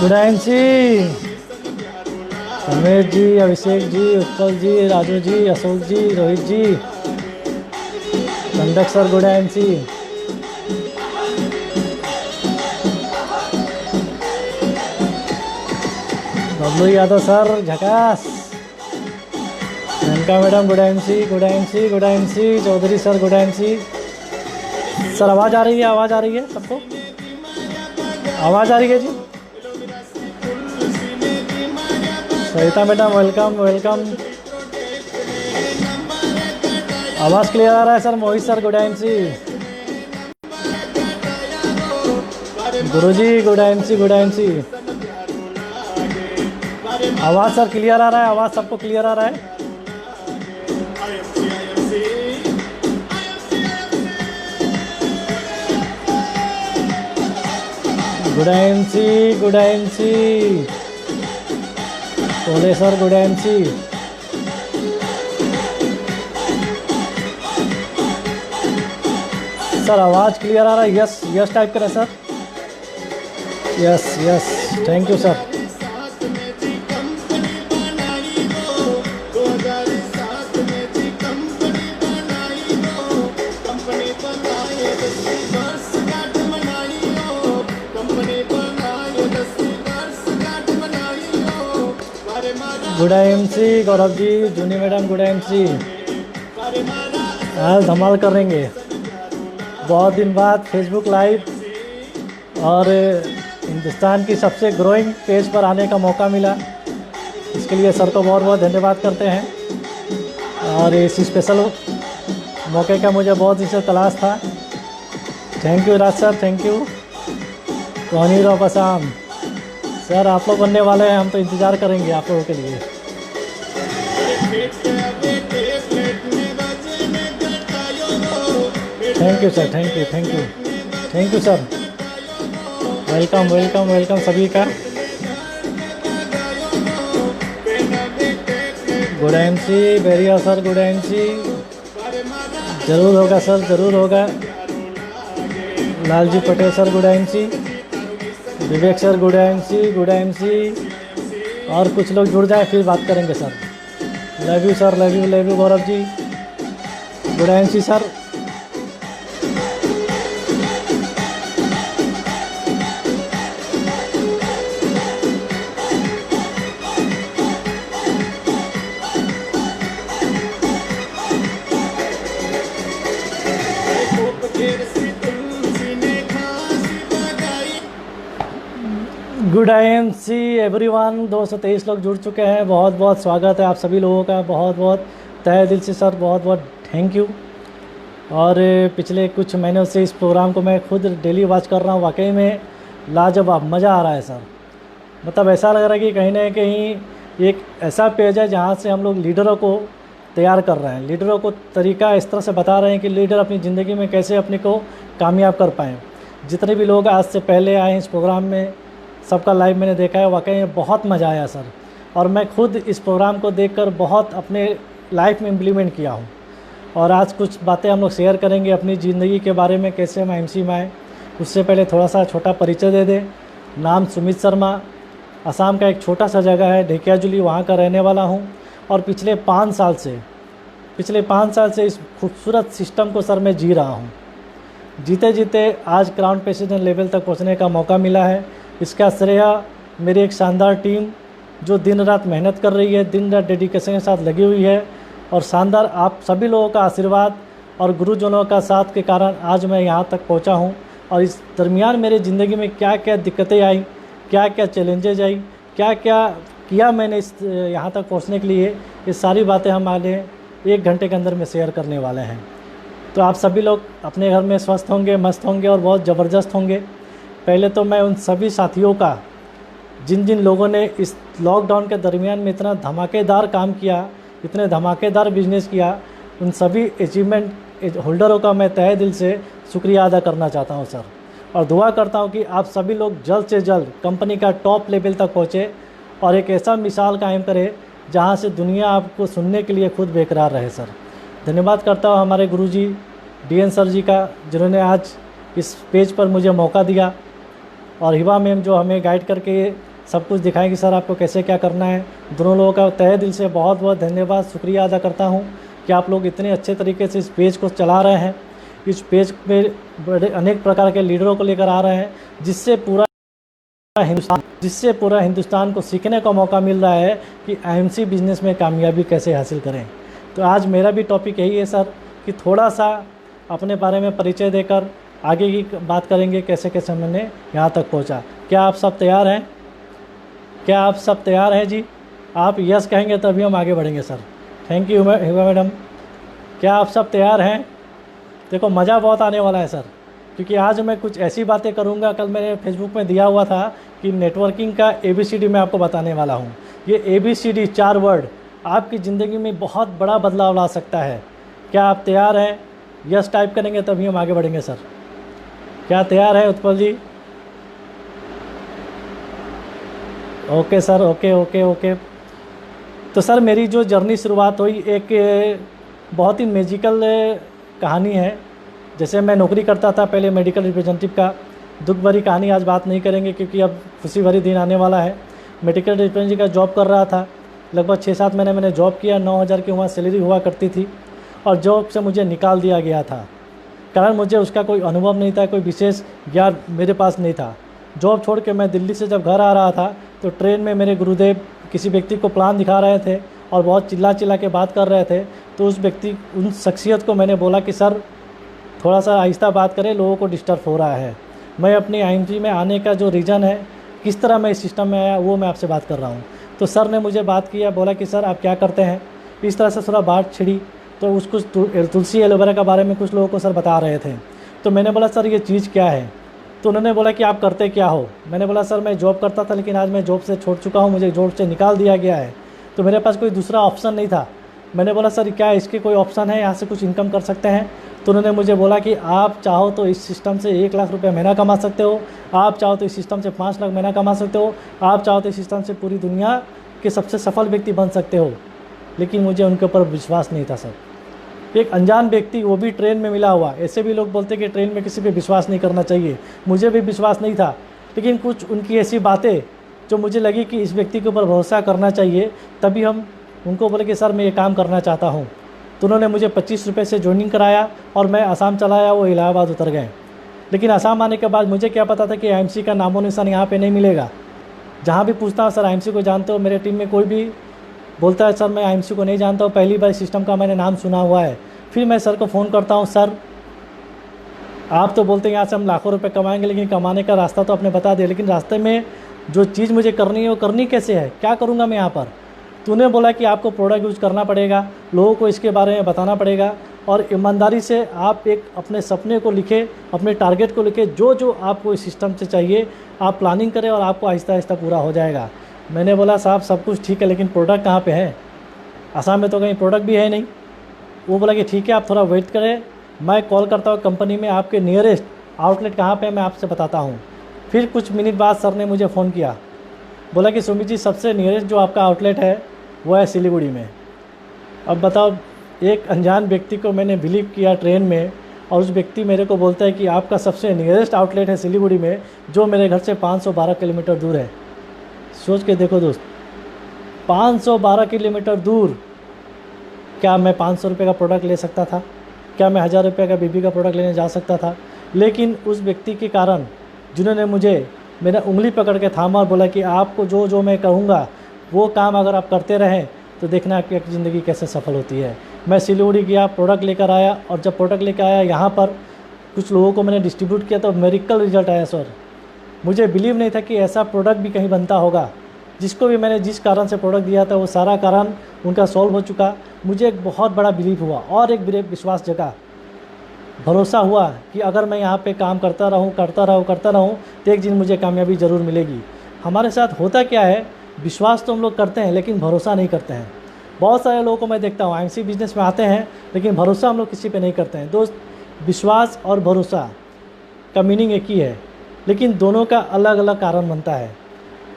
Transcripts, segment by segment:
गुडांशी, Ramesh ji, Abhishek ji, Utpal ji, Raju ji, Ashok ji, Rohit ji, Kandak sir गुडांशी, Bablu Yadav sir झकास, Priyanka madam गुडांशी, गुडांशी, गुडांशी, चौधरी सर गुडांशी। सर आवाज़ आ रही है? आवाज़ आ रही है सबको? आवाज़ आ रही है जी? सरिता मैडम वेलकम वेलकम। आवाज़ क्लियर आ रहा है सर? मोहित सर गुडांशी, गुरुजी गुडांशी, गुडांशी। आवाज़ सर क्लियर आ रहा है? आवाज़ सबको क्लियर आ रहा है? गुडांशी, गुडांशी, बोले सर गुडांशी। सर आवाज़ क्लियर आ रहा है? यस यस टाइप करें sir. Yes yes, thank you sir. Good MC Gaurav ji, Juni madam good MC. आज धमाल करेंगे। बहुत दिन बाद फेसबुक लाइव और हिंदुस्तान की सबसे ग्रोइंग पेज पर आने का मौका मिला। इसके लिए सर को बहुत बहुत धन्यवाद करते हैं और इस स्पेशल मौके का मुझे बहुत दिन से तलाश था। Thank you Raj sir, thank you. कोहनी रो पसाम सर, आप लोग बनने वाले हैं, हम तो इंतज़ार करेंगे आप लोगों के लिए। Thank you sir, thank you, thank you, thank you sir. Welcome welcome welcome सभी का। Good MC Beria sir, good MC. ज़रूर होगा सर, ज़रूर होगा। Lalji Patel sir good MC, Vivek sir good MC, good MC. और कुछ लोग जुड़ जाए फिर बात करेंगे sir. Love you sir, love you Gaurav ji, good MC sir. Good MC everyone. 223 लोग जुड़ चुके हैं। बहुत बहुत स्वागत है आप सभी लोगों का। बहुत बहुत तहे दिल से सर, बहुत बहुत थैंक यू। और पिछले कुछ महीनों से इस प्रोग्राम को मैं खुद डेली वॉच कर रहा हूँ। वाकई में लाजवाब, मज़ा आ रहा है सर। मतलब ऐसा लग रहा है कि कहीं ना कहीं एक ऐसा पेज है जहाँ से हम लोग लीडरों को तैयार कर रहे हैं। लीडरों को तरीका इस तरह से बता रहे हैं कि लीडर अपनी ज़िंदगी में कैसे अपने को कामयाब कर पाएँ। जितने भी लोग आज से पहले आए हैं इस प्रोग्राम में, सबका लाइव मैंने देखा है। वाकई में बहुत मज़ा आया सर। और मैं खुद इस प्रोग्राम को देखकर बहुत अपने लाइफ में इम्प्लीमेंट किया हूँ। और आज कुछ बातें हम लोग शेयर करेंगे अपनी ज़िंदगी के बारे में, कैसे हम एमसी में आए। उससे पहले थोड़ा सा छोटा परिचय दे दें। नाम सुमित शर्मा, असम का एक छोटा सा जगह है ढेकियाजुली, वहाँ का रहने वाला हूँ। और पिछले 5 साल से इस खूबसूरत सिस्टम को सर मैं जी रहा हूँ। जीते जीते आज क्राउन प्रेसिडेंट लेवल तक पहुँचने का मौका मिला है। इसका श्रेय मेरी एक शानदार टीम जो दिन रात मेहनत कर रही है, दिन रात डेडिकेशन के साथ लगी हुई है। और शानदार आप सभी लोगों का आशीर्वाद और गुरुजनों का साथ के कारण आज मैं यहाँ तक पहुँचा हूँ। और इस दरमियान मेरी ज़िंदगी में क्या क्या दिक्कतें आई, क्या क्या चैलेंजेज आई, क्या क्या किया मैंने इस यहाँ तक पहुँचने के लिए, ये सारी बातें हम आगे 1 घंटे के अंदर में शेयर करने वाले हैं। तो आप सभी लोग अपने घर में स्वस्थ होंगे, मस्त होंगे और बहुत ज़बरदस्त होंगे। पहले तो मैं उन सभी साथियों का, जिन जिन लोगों ने इस लॉकडाउन के दरमियान में इतना धमाकेदार काम किया, इतने धमाकेदार बिजनेस किया, उन सभी अचीवमेंट होल्डरों का मैं तहे दिल से शुक्रिया अदा करना चाहता हूं सर। और दुआ करता हूं कि आप सभी लोग जल्द से जल्द कंपनी का टॉप लेवल तक पहुँचे और एक ऐसा मिसाल कायम करें जहां से दुनिया आपको सुनने के लिए खुद बेकरार रहे सर। धन्यवाद करता हूँ हमारे गुरुजी DN सर जी का, जिन्होंने आज इस पेज पर मुझे मौका दिया। और हिबा मैम जो हमें गाइड करके सब कुछ दिखाएं कि सर आपको कैसे क्या करना है। दोनों लोगों का तहे दिल से बहुत बहुत धन्यवाद, शुक्रिया अदा करता हूँ कि आप लोग इतने अच्छे तरीके से इस पेज को चला रहे हैं। इस पेज पे बड़े अनेक प्रकार के लीडरों को लेकर आ रहे हैं, जिससे पूरा हिंदुस्तान को सीखने का मौका मिल रहा है कि आईएमसी बिजनेस में कामयाबी कैसे हासिल करें। तो आज मेरा भी टॉपिक यही है सर, कि थोड़ा सा अपने बारे में परिचय देकर आगे की बात करेंगे, कैसे कैसे मैंने यहाँ तक पहुँचा। क्या आप सब तैयार हैं? क्या आप सब तैयार हैं जी? आप यस कहेंगे तभी हम आगे बढ़ेंगे सर। Thank you madam. क्या आप सब तैयार हैं? देखो मज़ा बहुत आने वाला है सर, क्योंकि आज मैं कुछ ऐसी बातें करूंगा। कल मैंने फेसबुक में दिया हुआ था कि नेटवर्किंग का ABCD मैं आपको बताने वाला हूं। ये ABCD 4 वर्ड आपकी ज़िंदगी में बहुत बड़ा बदलाव ला सकता है। क्या आप तैयार हैं? यस टाइप करेंगे तभी हम आगे बढ़ेंगे सर। क्या तैयार है Utpal ji? Okay sir, okay okay okay. तो सर मेरी जो जर्नी शुरुआत हुई एक बहुत ही मैजिकल कहानी है। जैसे मैं नौकरी करता था पहले मेडिकल रिप्रेजेंटेटिव का, दुख भरी कहानी आज बात नहीं करेंगे क्योंकि अब खुशी भरी दिन आने वाला है। मेडिकल रिप्रेजेंटेटिव का जॉब कर रहा था, लगभग 6-7 महीने मैंने जॉब किया। 9,000 की वहाँ सैलरी हुआ करती थी और जॉब से मुझे निकाल दिया गया था। कारण मुझे उसका कोई अनुभव नहीं था, कोई विशेष ज्ञान मेरे पास नहीं था। जॉब छोड़ के मैं दिल्ली से जब घर आ रहा था तो ट्रेन में मेरे गुरुदेव किसी व्यक्ति को प्लान दिखा रहे थे और बहुत चिल्ला चिल्ला के बात कर रहे थे। तो उन शख्सियत को मैंने बोला कि सर थोड़ा सा आहिस्ता बात करें, लोगों को डिस्टर्ब हो रहा है। मैं अपनी आईएमसी में आने का जो रीज़न है, किस तरह मैं इस सिस्टम में आया, वो मैं आपसे बात कर रहा हूँ। तो सर ने मुझे बात किया, बोला कि सर आप क्या करते हैं। इस तरह से थोड़ा बात छिड़ी तो उसको तुलसी एलोवेरा के बारे में कुछ लोगों को सर बता रहे थे। तो मैंने बोला सर ये चीज़ क्या है। तो उन्होंने बोला कि आप करते क्या हो। मैंने बोला सर मैं जॉब करता था लेकिन आज मैं जॉब से छोड़ चुका हूँ, मुझे जॉब से निकाल दिया गया है, तो मेरे पास कोई दूसरा ऑप्शन नहीं था। मैंने बोला सर क्या इसके कोई ऑप्शन है, यहाँ से कुछ इनकम कर सकते हैं। तो उन्होंने मुझे बोला कि आप चाहो तो इस सिस्टम से 1 लाख रुपये महीना कमा सकते हो, आप चाहो तो इस सिस्टम से 5 लाख महीना कमा सकते हो, आप चाहो तो इस सिस्टम से पूरी दुनिया के सबसे सफल व्यक्ति बन सकते हो। लेकिन मुझे उनके ऊपर विश्वास नहीं था सर। एक अनजान व्यक्ति, वो भी ट्रेन में मिला हुआ। ऐसे भी लोग बोलते कि ट्रेन में किसी पे विश्वास नहीं करना चाहिए, मुझे भी विश्वास नहीं था। लेकिन कुछ उनकी ऐसी बातें जो मुझे लगी कि इस व्यक्ति के ऊपर भरोसा करना चाहिए, तभी हम उनको बोले कि सर मैं ये काम करना चाहता हूँ। तो उन्होंने मुझे 25 रुपये से ज्वाइनिंग कराया और मैं आसाम चला आया, वो इलाहाबाद उतर गए। लेकिन आसाम आने के बाद मुझे क्या पता था कि आईएमसी का नामो निशान यहाँ पे नहीं मिलेगा। जहाँ भी पूछता हूँ सर आईएमसी को जानते हो, मेरे टीम में कोई भी बोलता है सर मैं आईएमसी को नहीं जानता हूँ, पहली बार सिस्टम का मैंने नाम सुना हुआ है। फिर मैं सर को फ़ोन करता हूँ, सर आप तो बोलते हैं यहाँ से हम लाखों रुपए कमाएंगे, लेकिन कमाने का रास्ता तो आपने बता दिया, लेकिन रास्ते में जो चीज़ मुझे करनी है वो करनी कैसे है, क्या करूँगा मैं यहाँ पर। तो उन्हें बोला कि आपको प्रोडक्ट यूज़ करना पड़ेगा, लोगों को इसके बारे में बताना पड़ेगा और ईमानदारी से आप एक अपने सपने को लिखे, अपने टारगेट को लिखे, जो जो आपको इस सिस्टम से चाहिए आप प्लानिंग करें और आपको आहिस्ता आहिस्ता पूरा हो जाएगा। मैंने बोला साहब सब कुछ ठीक है लेकिन प्रोडक्ट कहाँ पे है, आसाम में तो कहीं प्रोडक्ट भी है नहीं। वो बोला कि ठीक है आप थोड़ा वेट करें, मैं कॉल करता हूँ कंपनी में, आपके नियरेस्ट आउटलेट कहाँ पे है मैं आपसे बताता हूँ। फिर कुछ मिनट बाद सर ने मुझे फ़ोन किया, बोला कि सुमित जी सबसे नियरेस्ट जो आपका आउटलेट है वो है सिलीगुड़ी में। अब बताओ, एक अनजान व्यक्ति को मैंने बिलीव किया ट्रेन में और उस व्यक्ति मेरे को बोलता है कि आपका सबसे नियरेस्ट आउटलेट है सिलीगुड़ी में, जो मेरे घर से 512 किलोमीटर दूर है। सोच के देखो दोस्त, 512 किलोमीटर दूर। क्या मैं 500 रुपये का प्रोडक्ट ले सकता था? क्या मैं 1000 रुपये का बीबी का प्रोडक्ट लेने जा सकता था? लेकिन उस व्यक्ति के कारण, जिन्होंने मुझे मेरा उंगली पकड़ के थामा और बोला कि आपको जो जो मैं कहूँगा वो काम अगर आप करते रहें तो देखना आपकी ज़िंदगी कैसे सफल होती है। मैं सिलीगुड़ी गया, प्रोडक्ट लेकर आया और जब प्रोडक्ट लेकर आया यहाँ पर कुछ लोगों को मैंने डिस्ट्रीब्यूट किया तो मेरिकल रिजल्ट आया सर। मुझे बिलीव नहीं था कि ऐसा प्रोडक्ट भी कहीं बनता होगा। जिसको भी मैंने जिस कारण से प्रोडक्ट दिया था वो सारा कारण उनका सॉल्व हो चुका। मुझे एक बहुत बड़ा बिलीव हुआ और एक विश्वास जगा, भरोसा हुआ कि अगर मैं यहाँ पे काम करता रहूँ तो एक दिन मुझे कामयाबी ज़रूर मिलेगी। हमारे साथ होता क्या है, विश्वास तो हम लोग करते हैं लेकिन भरोसा नहीं करते हैं। बहुत सारे लोगों को मैं देखता हूँ आईएमसी बिजनेस में आते हैं लेकिन भरोसा हम लोग किसी पे नहीं करते हैं। दोस्त, विश्वास और भरोसा का मीनिंग एक ही है लेकिन दोनों का अलग अलग कारण बनता है।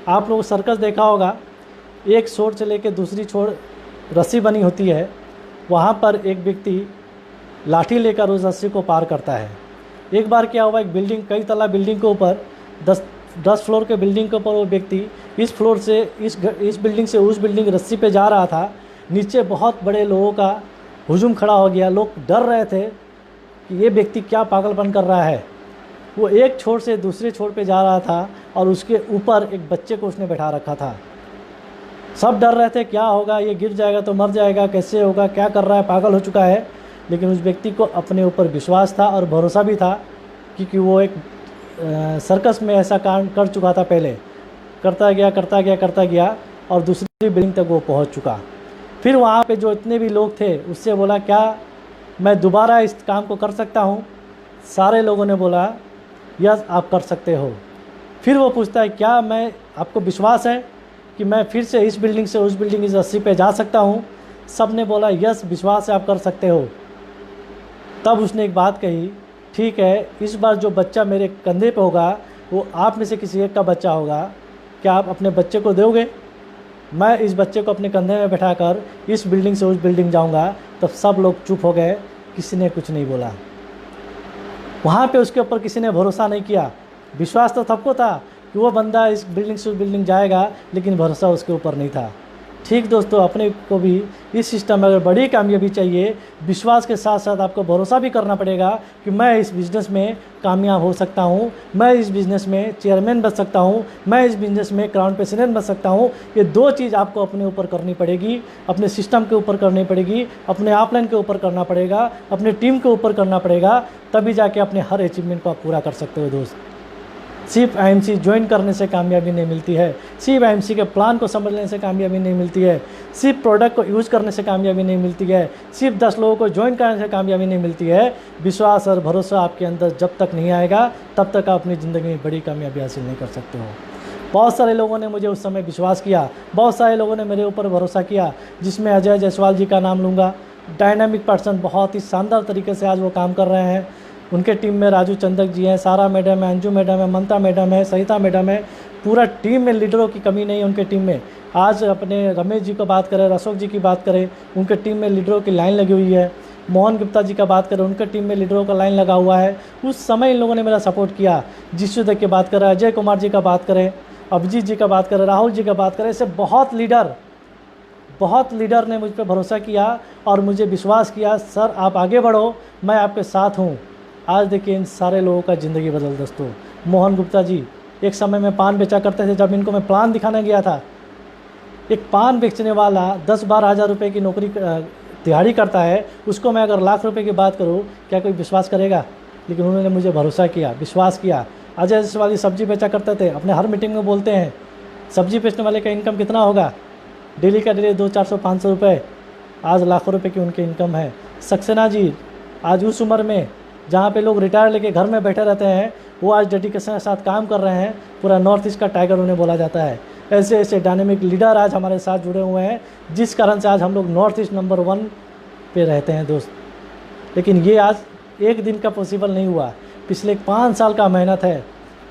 आप लोग सर्कस देखा होगा, एक छोर से लेकर दूसरी छोर रस्सी बनी होती है, वहाँ पर एक व्यक्ति लाठी लेकर उस रस्सी को पार करता है। एक बार क्या हुआ, एक बिल्डिंग, कई तला बिल्डिंग के ऊपर 10 फ्लोर के बिल्डिंग के ऊपर वो व्यक्ति इस फ्लोर से इस बिल्डिंग से उस बिल्डिंग रस्सी पे जा रहा था। नीचे बहुत बड़े लोगों का हुजूम खड़ा हो गया, लोग डर रहे थे कि ये व्यक्ति क्या पागलपन कर रहा है। वो एक छोर से दूसरे छोर पे जा रहा था और उसके ऊपर एक बच्चे को उसने बैठा रखा था। सब डर रहे थे क्या होगा, ये गिर जाएगा तो मर जाएगा, कैसे होगा, क्या कर रहा है, पागल हो चुका है। लेकिन उस व्यक्ति को अपने ऊपर विश्वास था और भरोसा भी था, क्योंकि वो एक सर्कस में ऐसा काम कर चुका था पहले। करता गया और दूसरी बिल्डिंग तक वो पहुंच चुका। फिर वहाँ पे जो इतने भी लोग थे उससे बोला, क्या मैं दोबारा इस काम को कर सकता हूँ? सारे लोगों ने बोला यस आप कर सकते हो। फिर वो पूछता है, क्या मैं आपको विश्वास है कि मैं फिर से इस बिल्डिंग से उस बिल्डिंग इस रस्सी पे जा सकता हूँ? सब ने बोला यस विश्वास है आप कर सकते हो। तब उसने एक बात कही, ठीक है इस बार जो बच्चा मेरे कंधे पे होगा वो आप में से किसी एक का बच्चा होगा, क्या आप अपने बच्चे को दोगे? मैं इस बच्चे को अपने कंधे में बैठाकर इस बिल्डिंग से उस बिल्डिंग जाऊंगा। तब सब लोग चुप हो गए, किसी ने कुछ नहीं बोला। वहाँ पे उसके ऊपर किसी ने भरोसा नहीं किया। विश्वास तो सबको था कि वो बंदा इस बिल्डिंग से उस बिल्डिंग जाएगा, लेकिन भरोसा उसके ऊपर नहीं था। ठीक दोस्तों, अपने को भी इस सिस्टम में अगर बड़ी कामयाबी चाहिए, विश्वास के साथ साथ आपको भरोसा भी करना पड़ेगा कि मैं इस बिज़नेस में कामयाब हो सकता हूँ, मैं इस बिज़नेस में चेयरमैन बन सकता हूँ, मैं इस बिज़नेस में क्राउन प्रेसिडेंट बन सकता हूँ। ये 2 चीज़ आपको अपने ऊपर करनी पड़ेगी, अपने सिस्टम के ऊपर करनी पड़ेगी, अपने अपलाइन के ऊपर करना पड़ेगा, अपने टीम के ऊपर करना पड़ेगा, तभी जाके अपने हर अचीवमेंट को आप पूरा कर सकते हो दोस्त। सिर्फ आईएमसी ज्वाइन करने से कामयाबी नहीं मिलती है, सिर्फ आईएमसी के प्लान को समझने से कामयाबी नहीं मिलती है, सिर्फ प्रोडक्ट को यूज़ करने से कामयाबी नहीं मिलती है, सिर्फ 10 लोगों को ज्वाइन करने से कामयाबी नहीं मिलती है। विश्वास और भरोसा आपके अंदर जब तक नहीं आएगा तब तक आप अपनी ज़िंदगी में बड़ी कामयाबी हासिल नहीं कर सकते हो। बहुत सारे लोगों ने मुझे उस समय विश्वास किया, बहुत सारे लोगों ने मेरे ऊपर भरोसा किया, जिसमें अजय जायसवाल जी का नाम लूँगा। डायनामिक पर्सन, बहुत ही शानदार तरीके से आज वो काम कर रहे हैं। उनके टीम में राजू चंदक जी हैं, सारा मैडम है, अंजू मैडम है, ममता मैडम है, सहिता मैडम है। पूरा टीम में लीडरों की कमी नहीं है उनके टीम में। आज अपने रमेश जी को बात करें, अशोक जी की बात करें, उनके टीम में लीडरों की लाइन लगी हुई है। मोहन गुप्ता जी का बात करें, उनके टीम में लीडरों का लाइन लगा हुआ है। उस समय इन लोगों ने मेरा सपोर्ट किया। जिसु देख की बात करें, अजय कुमार जी का बात करें, अभिजीत जी का बात करें, राहुल जी का बात करें, ऐसे बहुत लीडर ने मुझ पर भरोसा किया और मुझे विश्वास किया, सर आप आगे बढ़ो, मैं आपके साथ हूँ। आज देखिए इन सारे लोगों का ज़िंदगी बदल दोस्तों। मोहन गुप्ता जी एक समय में पान बेचा करते थे, जब इनको मैं प्लान दिखाने गया था, एक पान बेचने वाला 10-12 हज़ार रुपये की नौकरी दिहाड़ी करता है, उसको मैं अगर लाख रुपए की बात करूँ क्या कोई विश्वास करेगा? लेकिन उन्होंने मुझे भरोसा किया, विश्वास किया। अजय जायसवाल सब्जी बेचा करते थे, अपने हर मीटिंग में बोलते हैं सब्जी बेचने वाले का इनकम कितना होगा, डेली का डेली 200-400-500 रुपये, आज लाखों रुपए की उनकी इनकम है। सक्सेना जी आज उस उम्र में जहाँ पे लोग रिटायर लेके घर में बैठे रहते हैं, वो आज डेडिकेशन के साथ काम कर रहे हैं। पूरा नॉर्थ ईस्ट का टाइगर उन्हें बोला जाता है। ऐसे ऐसे डायनेमिक लीडर आज हमारे साथ जुड़े हुए हैं, जिस कारण से आज हम लोग नॉर्थ ईस्ट नंबर 1 पे रहते हैं दोस्त। लेकिन ये आज एक दिन का पॉसिबल नहीं हुआ, पिछले 5 साल का मेहनत है,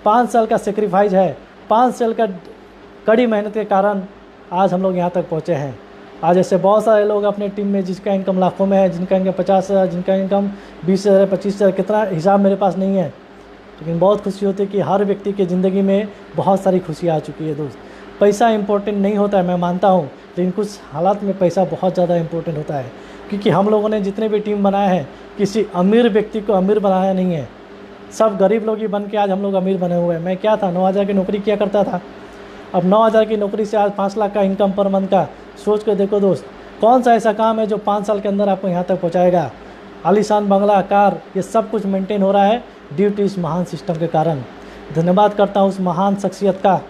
5 साल का सेक्रीफाइस है, 5 साल का कड़ी मेहनत के कारण आज हम लोग यहाँ तक पहुँचे हैं। आज ऐसे बहुत सारे लोग अपने टीम में जिसका इनकम लाखों में है, जिनका इनकम 50,000, जिनका इनकम 20,000, 25,000, कितना हिसाब मेरे पास नहीं है। लेकिन बहुत खुशी होती है कि हर व्यक्ति की ज़िंदगी में बहुत सारी खुशी आ चुकी है दोस्त। पैसा इंपॉर्टेंट नहीं होता है, मैं मानता हूँ, लेकिन कुछ हालात में पैसा बहुत ज़्यादा इंपॉर्टेंट होता है। क्योंकि हम लोगों ने जितने भी टीम बनाए हैं, किसी अमीर व्यक्ति को अमीर बनाया नहीं है, सब गरीब लोग ही बन के आज हम लोग अमीर बने हुए हैं। मैं क्या था, 9,000 की नौकरी किया करता था, अब 9,000 की नौकरी से आज 5 लाख का इनकम पर मंथ का। सोच कर देखो दोस्त, कौन सा ऐसा काम है जो 5 साल के अंदर आपको यहाँ तक पहुँचाएगा। आलीशान बंगला, कार, ये सब कुछ मेंटेन हो रहा है ड्यू टू इस महान सिस्टम के कारण। धन्यवाद करता हूँ उस महान शख्सियत का,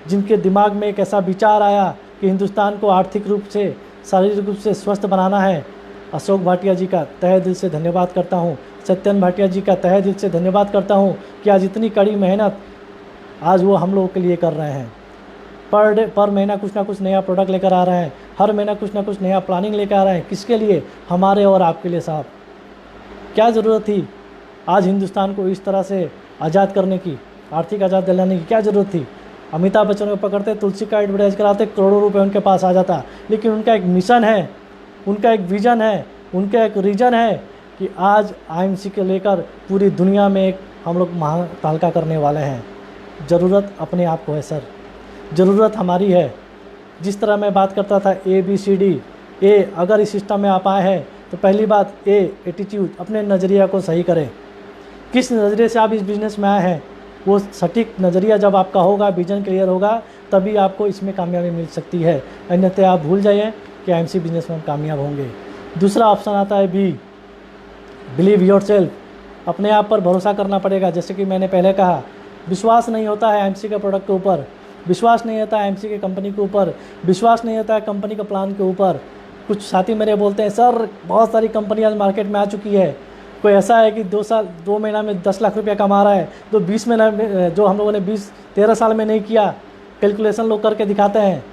जिनके दिमाग में एक ऐसा विचार आया कि हिंदुस्तान को आर्थिक रूप से, शारीरिक रूप से स्वस्थ बनाना है। अशोक भाटिया जी का तहे दिल से धन्यवाद करता हूँ, सत्यन भाटिया जी का तहे दिल से धन्यवाद करता हूँ कि आज इतनी कड़ी मेहनत आज वो हम लोगों के लिए कर रहे हैं। पर महीना कुछ ना कुछ नया प्रोडक्ट लेकर आ रहे हैं, हर महीना कुछ ना कुछ नया प्लानिंग लेकर आ रहे हैं। किसके लिए? हमारे और आपके लिए साहब। क्या ज़रूरत थी आज हिंदुस्तान को इस तरह से आज़ाद करने की, आर्थिक आज़ाद दिलाने की क्या ज़रूरत थी? अमिताभ बच्चन को पकड़ते, तुलसी का एडवर्टाइज कराते, करोड़ों रुपए उनके पास आ जाता। लेकिन उनका एक मिशन है, उनका एक विज़न है, उनका एक रीजन है कि आज आईएमसी के लेकर पूरी दुनिया में एक हम लोग महान तहलका करने वाले हैं। ज़रूरत अपने आप को है सर, ज़रूरत हमारी है। जिस तरह मैं बात करता था ABCD, ए अगर इस सिस्टम में आप आए हैं तो पहली बात एटीट्यूड, अपने नज़रिया को सही करें। किस नज़रिए से आप इस बिज़नेस में आए हैं वो सटीक नज़रिया जब आपका होगा, विजन क्लियर होगा, तभी आपको इसमें कामयाबी मिल सकती है। अन्यथा आप भूल जाइए कि IMC बिज़नेस में हम कामयाब होंगे। दूसरा ऑप्शन आता है B, बिलीव योर सेल्फ, अपने आप पर भरोसा करना पड़ेगा। जैसे कि मैंने पहले कहा, विश्वास नहीं होता है IMC के प्रोडक्ट के ऊपर, विश्वास नहीं होता है IMC के कंपनी के ऊपर, विश्वास नहीं होता है कंपनी के प्लान के ऊपर। कुछ साथी मेरे बोलते हैं सर बहुत सारी कंपनियां मार्केट में आ चुकी है, कोई ऐसा है कि 2 महीना में 10 लाख रुपया कमा रहा है, तो 20 महीना में जो हम लोगों ने 13 साल में नहीं किया, कैलकुलेशन लोग करके दिखाते हैं।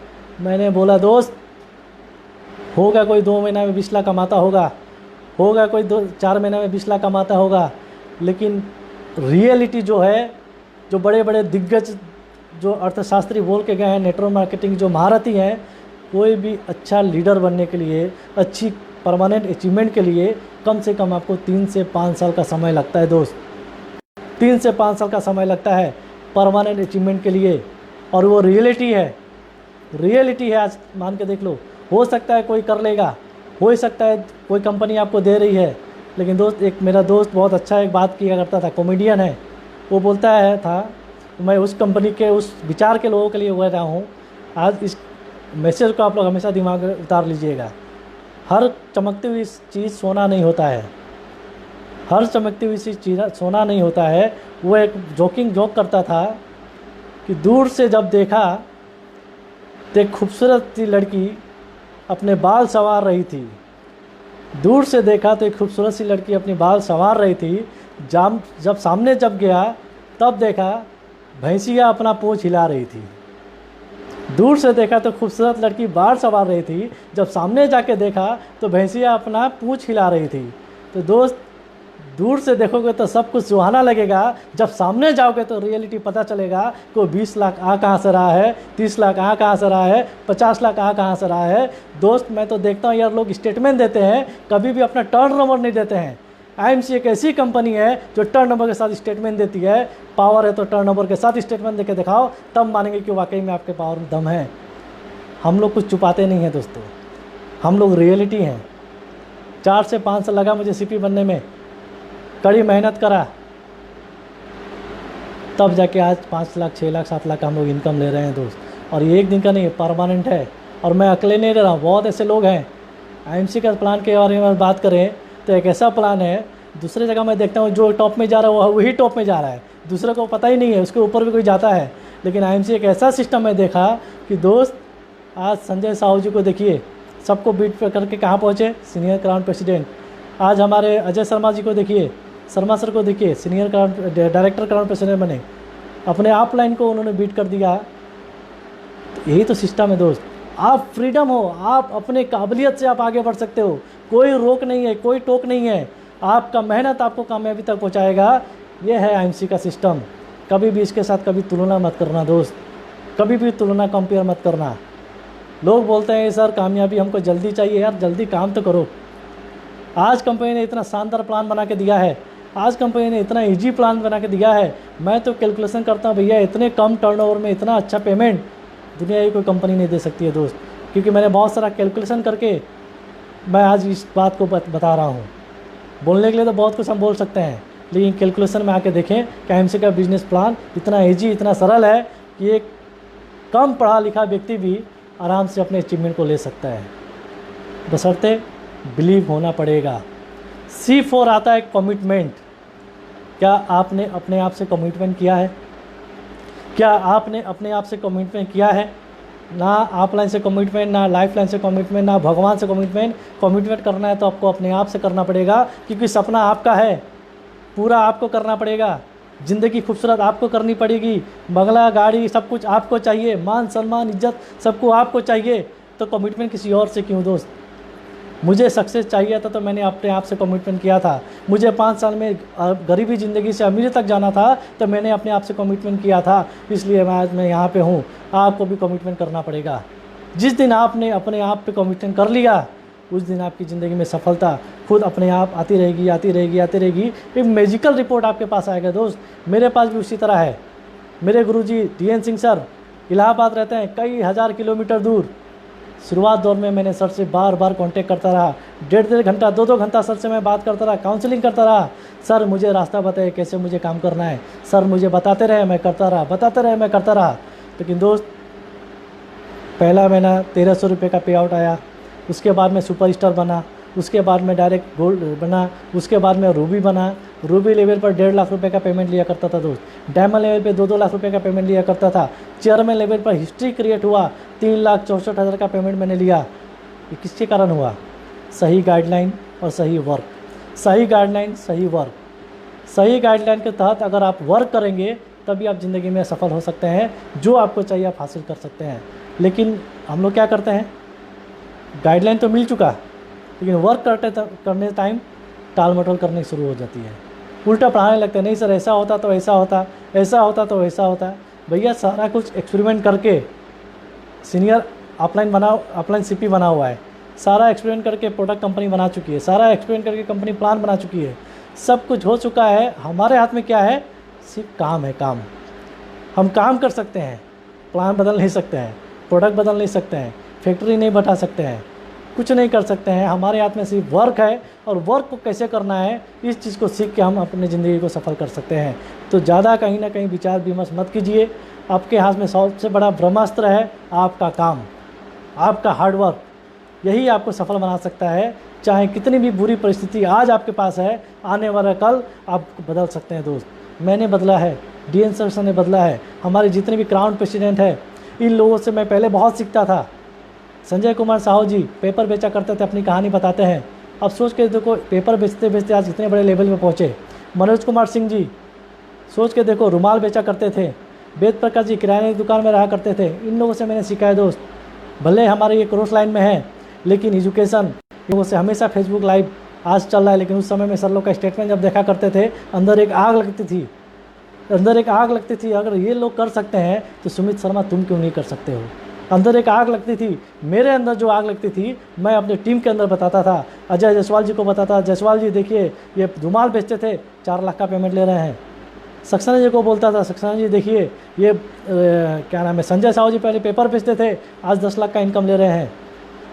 मैंने बोला दोस्त, होगा कोई 2 महीना में 20 लाख कमाता होगा कोई 4 महीने में 20 लाख कमाता होगा, लेकिन रियलिटी जो है, जो बड़े बड़े दिग्गज जो अर्थशास्त्री बोल के गए हैं, नेटवर्क मार्केटिंग जो महारथी हैं, कोई भी अच्छा लीडर बनने के लिए, अच्छी परमानेंट अचीवमेंट के लिए कम से कम आपको 3 से 5 साल का समय लगता है दोस्त। 3 से 5 साल का समय लगता है परमानेंट अचीवमेंट के लिए, और वो रियलिटी है। आज मान के देख लो, हो सकता है कोई कर लेगा, हो सकता है कोई कंपनी आपको दे रही है, लेकिन दोस्त, एक मेरा दोस्त बहुत अच्छा एक बात किया करता था, कॉमेडियन है, वो बोलता है था, मैं उस कंपनी के उस विचार के लोगों के लिए हुआ रहा हूँ। आज इस मैसेज को आप लोग हमेशा दिमाग में उतार लीजिएगा। हर चमकती हुई चीज़ सोना नहीं होता है, हर चमकती हुई चीज़ सोना नहीं होता है। वो एक जोक करता था कि दूर से जब देखा तो एक खूबसूरत सी लड़की अपने बाल संवार रही थी, दूर से देखा तो एक खूबसूरत सी लड़की अपने बाल संवार रही थी। जब सामने गया तब देखा भैंसिया अपना पूंछ हिला रही थी। दूर से देखा तो खूबसूरत लड़की बाल संवार रही थी, जब सामने जाके देखा तो भैंसिया अपना पूंछ हिला रही थी। तो दोस्त, दूर से देखोगे तो सब कुछ सुहाना लगेगा, जब सामने जाओगे तो रियलिटी पता चलेगा कि 20 लाख आ कहाँ से रहा है, 30 लाख आ कहाँ से रहा है, 50 लाख आ कहाँ से रहा है। दोस्त, मैं तो देखता हूँ यार, लोग स्टेटमेंट देते हैं, कभी भी अपना टर्नओवर नहीं देते हैं। IMC एक ऐसी कंपनी है जो टर्नओवर के साथ स्टेटमेंट देती है। पावर है तो टर्नओवर के साथ स्टेटमेंट देके दिखाओ, तब मानेंगे कि वाकई में आपके पावर में दम है। हम लोग कुछ छुपाते नहीं हैं दोस्तों, हम लोग रियलिटी हैं। 4 से 5 साल लगा मुझे CP बनने में, कड़ी मेहनत करा, तब जाके आज 5 लाख 6 लाख 7 लाख हम लोग इनकम ले रहे हैं दोस्त। और ये एक दिन का नहीं, परमानेंट है। और मैं अकेले नहीं रह रहा हूँ, बहुत ऐसे लोग हैं। IMC का प्लान के बारे में बात करें तो एक ऐसा प्लान है, दूसरे जगह मैं देखता हूँ जो टॉप में जा रहा है वही टॉप में जा रहा है, दूसरे को पता ही नहीं है, उसके ऊपर भी कोई जाता है। लेकिन IMC एक ऐसा सिस्टम में देखा कि दोस्त, आज संजय साहू जी को देखिए, सबको बीट करके कहाँ पहुँचे, सीनियर क्राउन प्रेसिडेंट। आज हमारे अजय शर्मा जी को देखिए, शर्मा सर को देखिए, सीनियर डायरेक्टर क्राउन प्रेसिडेंट बने, अपने आप लाइन को उन्होंने बीट कर दिया। तो यही तो सिस्टम है दोस्त। आप फ्रीडम हो, आप अपने काबिलियत से आप आगे बढ़ सकते हो, कोई रोक नहीं है, कोई टोक नहीं है। आपका मेहनत आपको कामयाबी तक पहुंचाएगा। ये है IMC का सिस्टम। कभी भी इसके साथ कभी तुलना मत करना दोस्त, कभी भी तुलना कंपेयर मत करना। लोग बोलते हैं सर कामयाबी हमको जल्दी चाहिए, यार जल्दी काम तो करो। आज कंपनी ने इतना शानदार प्लान बना के दिया है, आज कंपनी ने इतना ईजी प्लान बना के दिया है। मैं तो कैलकुलेशन करता हूँ भैया, इतने कम टर्नओवर में इतना अच्छा पेमेंट दुनिया की कोई कंपनी नहीं दे सकती है दोस्त, क्योंकि मैंने बहुत सारा कैलकुलेशन करके मैं आज इस बात को बता रहा हूँ। बोलने के लिए तो बहुत कुछ हम बोल सकते हैं, लेकिन कैलकुलेशन में आके देखें कि IMC का बिजनेस प्लान इतना ईजी, इतना सरल है कि एक कम पढ़ा लिखा व्यक्ति भी आराम से अपने अचीवमेंट को ले सकता है, बशर्ते बिलीव होना पड़ेगा। C4 आता है कमिटमेंट। क्या आपने अपने आप से कमिटमेंट किया है? क्या आपने अपने आप से कमिटमेंट किया है? ना ऑफलाइन से कमिटमेंट, ना लाइफ लाइन से कमिटमेंट, ना भगवान से कमिटमेंट। कमिटमेंट करना है तो आपको अपने आप से करना पड़ेगा, क्योंकि सपना आपका है, पूरा आपको करना पड़ेगा। ज़िंदगी खूबसूरत आपको करनी पड़ेगी, बंगला गाड़ी सब कुछ आपको चाहिए, मान सम्मान इज्जत सबको आपको चाहिए, तो कमिटमेंट किसी और से क्यों दोस्त? मुझे सक्सेस चाहिए था तो मैंने अपने आप से कमिटमेंट किया था। मुझे 5 साल में गरीबी ज़िंदगी से अमीरी तक जाना था तो मैंने अपने आप से कमिटमेंट किया था, इसलिए आज मैं यहाँ पे हूँ। आपको भी कमिटमेंट करना पड़ेगा। जिस दिन आपने अपने आप पे कमिटमेंट कर लिया, उस दिन आपकी ज़िंदगी में सफलता खुद अपने आप आती रहेगी, आती रहेगी, आती रहेगी। एक मैजिकल रिपोर्ट आपके पास आएगा दोस्त। मेरे पास भी उसी तरह है। मेरे गुरुजी DN सिंह सर इलाहाबाद रहते हैं, कई हज़ार किलोमीटर दूर। शुरुआत दौर में मैंने सर से बार बार कांटेक्ट करता रहा, 1.5 घंटा 2 घंटा सर से मैं बात करता रहा, काउंसलिंग करता रहा। सर मुझे रास्ता बताए कैसे मुझे काम करना है, सर मुझे बताते रहे, मैं करता रहा, बताते रहे, मैं करता रहा। लेकिन दोस्त, पहला महीना 1300 रुपये का पे आउट आया, उसके बाद में सुपरस्टार बना, उसके बाद में डायरेक्ट गोल्ड बना, उसके बाद में रूबी बना। रूबी लेवल पर 1.5 लाख रुपए का पेमेंट लिया करता था दोस्त। डायमंड लेवल पे 2-2 लाख रुपए का पेमेंट लिया करता था। चेयरमैन लेवल पर हिस्ट्री क्रिएट हुआ, 3,64,000 का पेमेंट मैंने लिया। ये किसके कारण हुआ? सही गाइडलाइन और सही वर्क। सही गाइडलाइन, सही वर्क। सही गाइडलाइन के तहत अगर आप वर्क करेंगे तभी आप ज़िंदगी में सफल हो सकते हैं, जो आपको चाहिए आप हासिल कर सकते हैं। लेकिन हम लोग क्या करते हैं, गाइडलाइन तो मिल चुका, लेकिन वर्क करने टाइम टाल मटोल करने शुरू हो जाती है, उल्टा पढ़ाने लगते हैं। नहीं सर ऐसा होता तो ऐसा होता, ऐसा होता तो ऐसा होता। भैया सारा कुछ एक्सपेरिमेंट करके सीनियर अपलाइन बनाओ, अपलाइन CP बना हुआ है, सारा एक्सपेरिमेंट करके प्रोडक्ट कंपनी बना चुकी है, सारा एक्सपेरिमेंट करके कंपनी प्लान बना चुकी है, सब कुछ हो चुका है। हमारे हाथ में क्या है? सिर्फ काम है, काम। हम काम कर सकते हैं, प्लान बदल नहीं सकते हैं, प्रोडक्ट बदल नहीं सकते हैं, फैक्ट्री नहीं बढ़ा सकते हैं, कुछ नहीं कर सकते हैं। हमारे हाथ में सिर्फ वर्क है, और वर्क को कैसे करना है इस चीज़ को सीख के हम अपनी ज़िंदगी को सफल कर सकते हैं। तो ज़्यादा कहीं ना कहीं विचार विमर्श मत कीजिए। आपके हाथ में सबसे बड़ा ब्रह्मास्त्र है आपका काम, आपका हार्डवर्क। यही आपको सफल बना सकता है। चाहे कितनी भी बुरी परिस्थिति आज आपके पास है, आने वाला कल आप बदल सकते हैं दोस्त। मैंने बदला है, DN सर ने बदला है, हमारे जितने भी क्राउन प्रेसिडेंट है, इन लोगों से मैं पहले बहुत सीखता था। संजय कुमार साहू जी पेपर बेचा करते थे, अपनी कहानी बताते हैं। अब सोच के देखो, पेपर बेचते बेचते आज इतने बड़े लेवल पे पहुँचे। मनोज कुमार सिंह जी सोच के देखो, रुमाल बेचा करते थे। वेद प्रकाश जी किराने की दुकान में रहा करते थे। इन लोगों से मैंने सीखा है दोस्त। भले हमारे ये क्रॉस लाइन में है, लेकिन एजुकेशन लोगों से हमेशा फेसबुक लाइव आज चल रहा है। लेकिन उस समय में सर लोग का स्टेटमेंट जब देखा करते थे, अंदर एक आग लगती थी, अंदर एक आग लगती थी। अगर ये लोग कर सकते हैं तो सुमित शर्मा तुम क्यों नहीं कर सकते हो? अंदर एक आग लगती थी। मेरे अंदर जो आग लगती थी, मैं अपने टीम के अंदर बताता था, अजय जायसवाल जी को बताता, जायसवाल जी देखिए ये रुमाल बेचते थे, 4 लाख का पेमेंट ले रहे हैं। सक्सेना जी को बोलता था, सक्सेना जी देखिए ये क्या नाम है, संजय साहू जी पहले पेपर बेचते थे, आज 10 लाख का इनकम ले रहे हैं।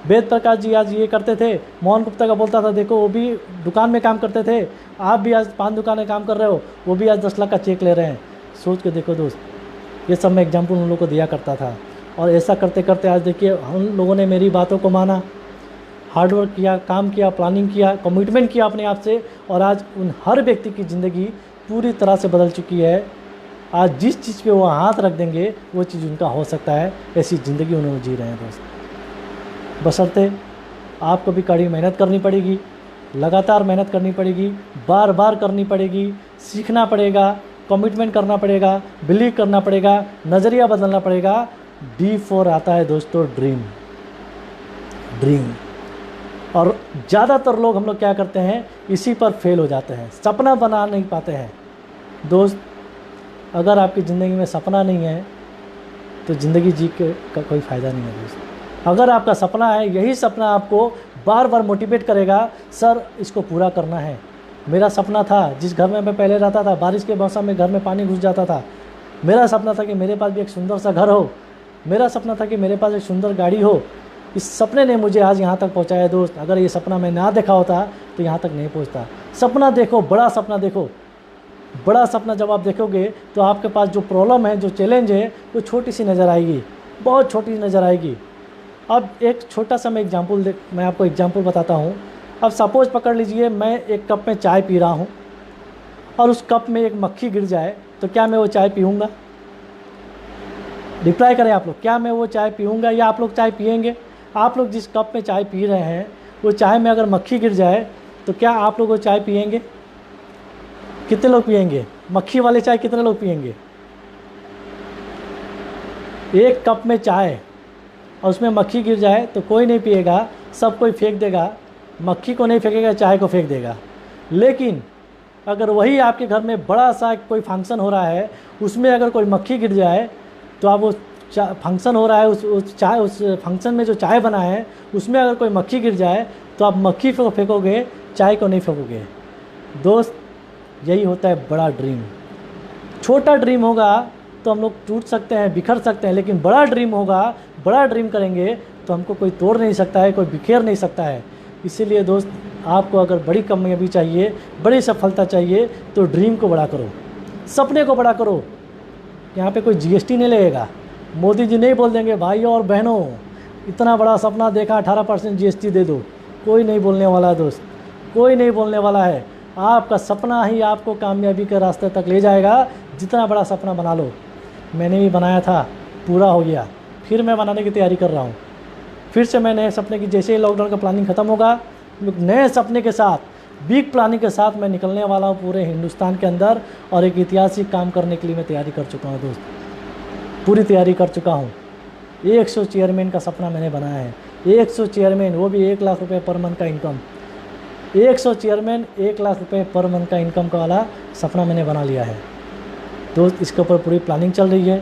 वेद प्रकाश जी आज ये करते थे। मोहन गुप्ता का बोलता था, देखो वो भी दुकान में काम करते थे, आप भी आज 5 दुकानें काम कर रहे हो, वो भी आज 10 लाख का चेक ले रहे हैं। सोच के देखो दोस्त, ये सब मैं एग्जाम्पल उन लोगों को दिया करता था। और ऐसा करते करते आज देखिए हम लोगों ने मेरी बातों को माना, हार्डवर्क किया, काम किया, प्लानिंग किया, कमिटमेंट किया अपने आप से, और आज उन हर व्यक्ति की ज़िंदगी पूरी तरह से बदल चुकी है। आज जिस चीज़ पे वो हाथ रख देंगे वो चीज़ उनका हो सकता है, ऐसी ज़िंदगी उन्होंने जी रहे हैं दोस्त। बशर्ते आपको भी कड़ी मेहनत करनी पड़ेगी, लगातार मेहनत करनी पड़ेगी, बार बार करनी पड़ेगी, सीखना पड़ेगा, कमिटमेंट करना पड़ेगा, बिलीव करना पड़ेगा, नज़रिया बदलना पड़ेगा। D4 आता है दोस्तों, ड्रीम। और ज़्यादातर लोग हम लोग क्या करते हैं, इसी पर फेल हो जाते हैं, सपना बना नहीं पाते हैं। दोस्त, अगर आपकी ज़िंदगी में सपना नहीं है तो ज़िंदगी जी के का कोई फ़ायदा नहीं है दोस्त। अगर आपका सपना है, यही सपना आपको बार बार मोटिवेट करेगा, सर इसको पूरा करना है। मेरा सपना था, जिस घर में मैं पहले रहता था, बारिश के मौसम में घर में पानी घुस जाता था। मेरा सपना था कि मेरे पास भी एक सुंदर सा घर हो, मेरा सपना था कि मेरे पास एक सुंदर गाड़ी हो। इस सपने ने मुझे आज यहाँ तक पहुँचाया दोस्त। अगर ये सपना मैं ना देखा होता तो यहाँ तक नहीं पहुँचता। सपना देखो, बड़ा सपना देखो। बड़ा सपना जब आप देखोगे तो आपके पास जो प्रॉब्लम है, जो चैलेंज है, वो छोटी सी नज़र आएगी, बहुत छोटी नज़र आएगी। अब एक छोटा सा मैं आपको एग्जाम्पल बताता हूँ। अब सपोज़ पकड़ लीजिए, मैं एक कप में चाय पी रहा हूँ और उस कप में एक मक्खी गिर जाए तो क्या मैं वो चाय पीऊँगा? रिप्लाई करें आप लोग, क्या मैं वो चाय पीऊँगा या आप लोग चाय पिएंगे? आप लोग जिस कप में चाय पी रहे हैं, वो चाय में अगर मक्खी गिर जाए तो क्या आप लोग वो चाय पिएंगे? कितने लोग पिएंगे? मक्खी वाले चाय कितने लोग पिएंगे? एक कप में चाय और उसमें मक्खी गिर जाए तो कोई नहीं पिएगा, सब कोई फेंक देगा। मक्खी को नहीं फेंकेगा, चाय को फेंक देगा। लेकिन अगर वही आपके घर में बड़ा सा कोई फंक्शन हो रहा है, उसमें अगर कोई मक्खी गिर जाए तो आप वो फंक्शन हो रहा है, उस फंक्शन में जो चाय बना है उसमें अगर कोई मक्खी गिर जाए तो आप मक्खी को फेंकोगे, चाय को नहीं फेंकोगे। दोस्त, यही होता है बड़ा ड्रीम। छोटा ड्रीम होगा तो हम लोग टूट सकते हैं, बिखर सकते हैं, लेकिन बड़ा ड्रीम होगा, बड़ा ड्रीम करेंगे तो हमको कोई तोड़ नहीं सकता है, कोई बिखेर नहीं सकता है। इसीलिए दोस्त, आपको अगर बड़ी कामयाबी चाहिए, बड़ी सफलता चाहिए, तो ड्रीम को बड़ा करो, सपने को बड़ा करो। यहाँ पे कोई जीएसटी नहीं लगेगा। मोदी जी नहीं बोल देंगे भाइयों और बहनों इतना बड़ा सपना देखा 18% जीएसटी दे दो। कोई नहीं बोलने वाला है दोस्त, कोई नहीं बोलने वाला है। आपका सपना ही आपको कामयाबी के रास्ते तक ले जाएगा। जितना बड़ा सपना बना लो। मैंने भी बनाया था, पूरा हो गया, फिर मैं बनाने की तैयारी कर रहा हूँ। फिर से मैं नए सपने की, जैसे ही लॉकडाउन का प्लानिंग ख़त्म होगा, नए सपने के साथ, बिग प्लानिंग के साथ मैं निकलने वाला हूँ पूरे हिंदुस्तान के अंदर। और एक ऐतिहासिक काम करने के लिए मैं तैयारी कर चुका हूँ दोस्त, पूरी तैयारी कर चुका हूँ। 100 चेयरमैन का सपना मैंने बनाया है। 100 चेयरमैन, वो भी 1 लाख रुपये पर मंथ का इनकम। 100 चेयरमैन, 1 लाख रुपये पर मंथ का इनकम का वाला सपना मैंने बना लिया है दोस्त। इसके ऊपर पूरी प्लानिंग चल रही है,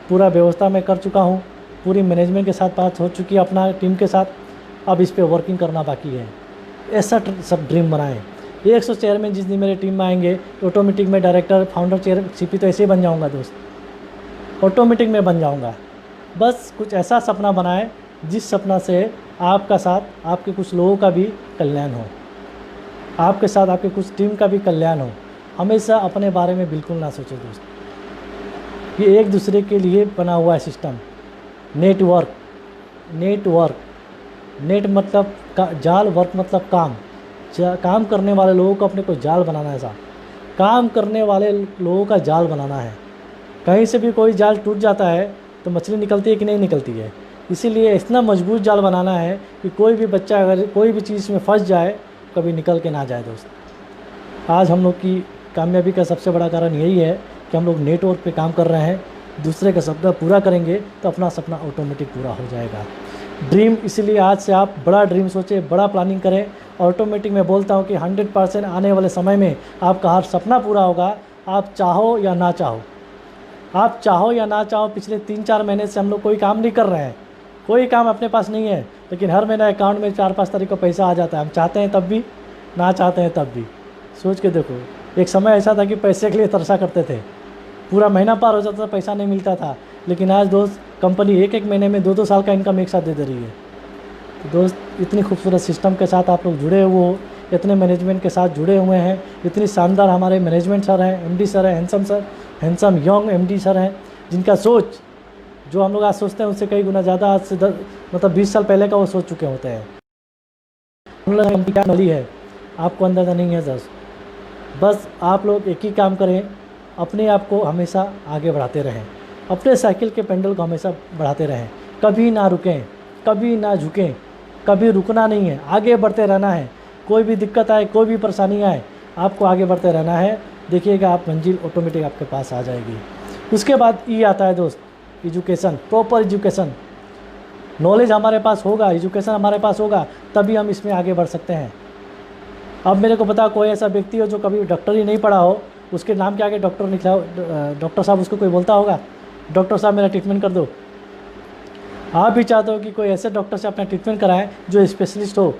पूरा व्यवस्था मैं कर चुका हूँ, पूरी मैनेजमेंट के साथ बात हो चुकी है अपना टीम के साथ। अब इस पे वर्किंग करना बाकी है। ऐसा सब ड्रीम बनाएं। 100 चेयरमैन जिस दिन मेरे टीम में आएंगे तो ऑटोमेटिक में डायरेक्टर, फाउंडर, चेयर, सीपी तो ऐसे ही बन जाऊँगा दोस्त, ऑटोमेटिक में बन जाऊँगा। बस कुछ ऐसा सपना बनाएं जिस सपना से आपका साथ, आपके कुछ लोगों का भी कल्याण हो, आपके साथ आपके कुछ टीम का भी कल्याण हो। हमेशा अपने बारे में बिल्कुल ना सोचो दोस्त। ये एक दूसरे के लिए बना हुआ है सिस्टम। नेटवर्क, नेट मतलब जाल, वर्क मतलब काम। काम करने वाले लोगों को अपने को जाल बनाना है साहब, काम करने वाले लोगों का जाल बनाना है। कहीं से भी कोई जाल टूट जाता है तो मछली निकलती है कि नहीं निकलती है। इसीलिए इतना मजबूत जाल बनाना है कि कोई भी बच्चा अगर कोई भी चीज़ में फंस जाए, कभी निकल के ना जाए दोस्त। आज हम लोग की कामयाबी का सबसे बड़ा कारण यही है कि हम लोग नेटवर्क पे काम कर रहे हैं। दूसरे का सपना पूरा करेंगे तो अपना सपना ऑटोमेटिक पूरा हो जाएगा। ड्रीम, इसलिए आज से आप बड़ा ड्रीम सोचें, बड़ा प्लानिंग करें। ऑटोमेटिक मैं बोलता हूँ कि 100% आने वाले समय में आपका हर सपना पूरा होगा। आप चाहो या ना चाहो, आप चाहो या ना चाहो। पिछले 3-4 महीने से हम लोग कोई काम नहीं कर रहे हैं, कोई काम अपने पास नहीं है, लेकिन हर महीना अकाउंट में 4-5 तारीख को पैसा आ जाता है। हम चाहते हैं तब भी, ना चाहते हैं तब भी। सोच के देखो, एक समय ऐसा था कि पैसे के लिए तरसा करते थे, पूरा महीना पार हो जाता था, पैसा नहीं मिलता था। लेकिन आज दोस्त, कंपनी एक महीने में 2-2 साल का इनकम एक साथ दे रही है। तो दोस्त, इतनी खूबसूरत सिस्टम के साथ आप लोग जुड़े हुए हो, इतने मैनेजमेंट के साथ जुड़े हुए हैं, इतनी शानदार हमारे मैनेजमेंट सर हैं, एमडी सर हैं, हैंडसम यंग एमडी सर हैं, जिनका सोच जो हम लोग आज सोचते हैं उससे कई गुना ज़्यादा, आज से 20 साल पहले का वो सोच चुके होते हैं। कंपनी क्या मिली है आपको अंदाज़ा नहीं है दोस्त। बस आप लोग एक ही काम करें, अपने आप को हमेशा आगे बढ़ाते रहें, अपने साइकिल के पेंडल को हमेशा बढ़ाते रहें, कभी ना रुकें, कभी ना झुकें, कभी रुकना नहीं है, आगे बढ़ते रहना है। कोई भी दिक्कत आए, कोई भी परेशानी आए, आपको आगे बढ़ते रहना है। देखिएगा आप मंजिल ऑटोमेटिक आपके पास आ जाएगी। उसके बाद ये आता है दोस्त, एजुकेशन, प्रॉपर एजुकेशन। नॉलेज हमारे पास होगा, एजुकेशन हमारे पास होगा, तभी हम इसमें आगे बढ़ सकते हैं। अब मेरे को पता कोई ऐसा व्यक्ति हो जो कभी डॉक्टर ही नहीं पढ़ा हो, उसके नाम के आगे डॉक्टर निकला हो, डॉक्टर साहब, उसको कोई बोलता होगा डॉक्टर साहब मेरा ट्रीटमेंट कर दो। आप भी चाहते हो कि कोई ऐसे डॉक्टर से अपना ट्रीटमेंट कराएं जो स्पेशलिस्ट हो।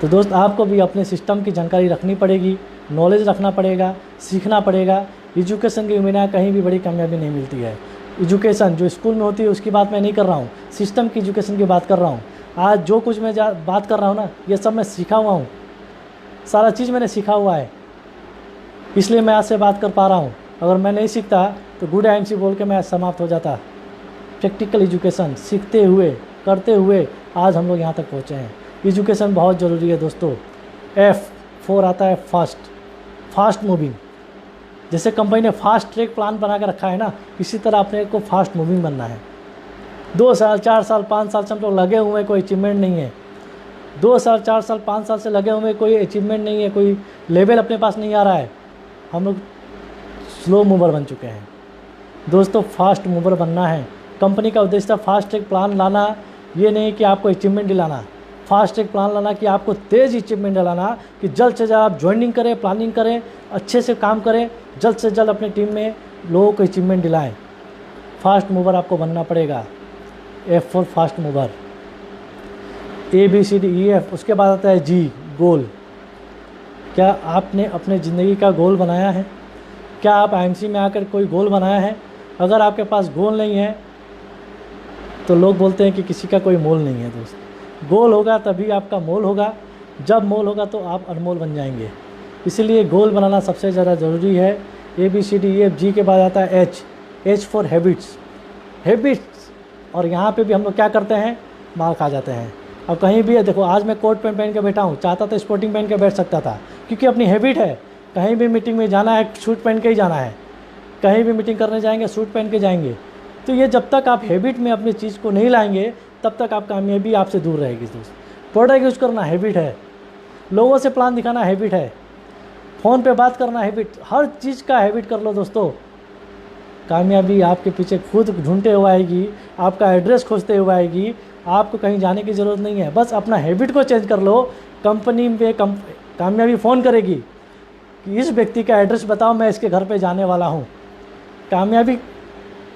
तो दोस्त, आपको भी अपने सिस्टम की जानकारी रखनी पड़ेगी, नॉलेज रखना पड़ेगा, सीखना पड़ेगा। एजुकेशन के बिना कहीं भी बड़ी कामयाबी नहीं मिलती है। एजुकेशन जो स्कूल में होती है उसकी बात मैं नहीं कर रहा हूँ, सिस्टम की एजुकेशन की बात कर रहा हूँ। आज जो कुछ मैं बात कर रहा हूँ ना, ये सब मैं सीखा हुआ हूँ, सारा चीज़ मैंने सीखा हुआ है, इसलिए मैं आज से बात कर पा रहा हूँ। अगर मैं नहीं सीखता तो गुड IMC बोल के मैं आज समाप्त हो जाता। प्रैक्टिकल एजुकेशन सीखते हुए, करते हुए आज हम लोग यहाँ तक पहुँचे हैं। एजुकेशन बहुत ज़रूरी है दोस्तों। F4 आता है फास्ट मूविंग। जैसे कंपनी ने फास्ट ट्रैक प्लान बना के रखा है ना, इसी तरह अपने को फास्ट मूविंग बनना है। 2 साल, 4 साल, 5 साल से हम लोग लगे हुए हैं, कोई अचीवमेंट नहीं है। 2 साल, 4 साल, 5 साल से लगे हुए, कोई अचीवमेंट नहीं है, कोई लेवल अपने पास नहीं आ रहा है। हम लोग स्लो मूवर बन चुके हैं दोस्तों। फास्ट मूवर बनना है। कंपनी का उद्देश्य फास्ट ट्रैक प्लान लाना, ये नहीं कि आपको अचीवमेंट दिलाना। फास्ट ट्रैक प्लान लाना कि आपको तेज़ अचीवमेंट दिलाना, कि जल्द से जल्द आप ज्वाइनिंग करें, प्लानिंग करें, अच्छे से काम करें, जल्द से जल्द अपनी टीम में लोगों को अचीवमेंट दिलाएं। फास्ट मूवर आपको बनना पड़ेगा। F4 fast mover. ABCDEF, उसके बाद आता है G, गोल। क्या आपने अपने ज़िंदगी का गोल बनाया है? क्या आप आईएमसी में आकर कोई गोल बनाया है? अगर आपके पास गोल नहीं है तो लोग बोलते हैं कि किसी का कोई मोल नहीं है दोस्त। गोल होगा तभी आपका मोल होगा, जब मोल होगा तो आप अनमोल बन जाएंगे। इसीलिए गोल बनाना सबसे ज़्यादा ज़रूरी है। ABCDEFG के बाद आता है H फॉर हैबिट्स। और यहाँ पे भी हम लोग क्या करते हैं, मार खा जाते हैं। अब कहीं भी देखो, आज मैं कोट पैंट पहन के बैठा हूँ, चाहता तो स्पोर्टिंग पहन के बैठ सकता था, क्योंकि अपनी हैबिट है। कहीं भी मीटिंग में जाना है सूट पहन के ही जाना है, कहीं भी मीटिंग करने जाएंगे सूट पहन के जाएंगे। तो ये जब तक आप हैबिट में अपनी चीज़ को नहीं लाएंगे तब तक आप कामयाबी आपसे दूर रहेगी दोस्त। प्रोडक्ट यूज़ करना हैबिट है, लोगों से प्लान दिखाना हैबिट है, फ़ोन पे बात करना हैबिट, हर चीज़ का हैबिट कर लो दोस्तों। कामयाबी आपके पीछे खुद ढूंढते हुए आएगी, आपका एड्रेस खोजते हुए आएगी। आपको कहीं जाने की ज़रूरत नहीं है, बस अपना हैबिट को चेंज कर लो। कंपनी में कामयाबी फ़ोन करेगी कि इस व्यक्ति का एड्रेस बताओ, मैं इसके घर पे जाने वाला हूँ। कामयाबी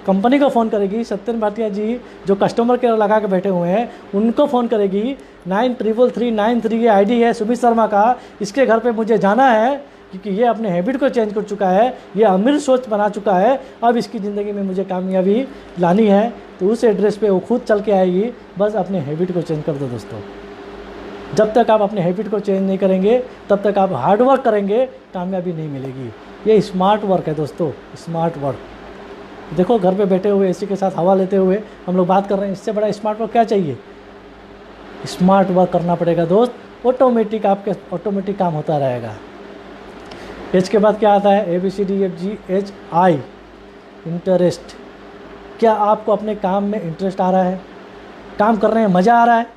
कंपनी को फ़ोन करेगी, सत्यन भाटिया जी जो कस्टमर केयर लगा के बैठे हुए हैं उनको फ़ोन करेगी, 933393 ये ID है सुमित शर्मा का, इसके घर पे मुझे जाना है, क्योंकि ये अपने हैबिट को चेंज कर चुका है, ये अमीर सोच बना चुका है, अब इसकी ज़िंदगी में मुझे कामयाबी लानी है। तो उस एड्रेस पे वो खुद चल के आएगी। बस अपने हैबिट को चेंज कर दो दोस्तों। जब तक आप अपने हैबिट को चेंज नहीं करेंगे तब तक आप हार्ड वर्क करेंगे, कामयाबी नहीं मिलेगी। ये स्मार्ट वर्क है दोस्तों, स्मार्ट वर्क। देखो घर पे बैठे हुए AC के साथ हवा लेते हुए हम लोग बात कर रहे हैं, इससे बड़ा स्मार्ट वर्क क्या चाहिए? स्मार्ट वर्क करना पड़ेगा दोस्त, ऑटोमेटिक काम होता रहेगा। H के बाद क्या आता है? ABCDEFGHI interest. क्या आपको अपने काम में इंटरेस्ट आ रहा है? काम करने में मज़ा आ रहा है?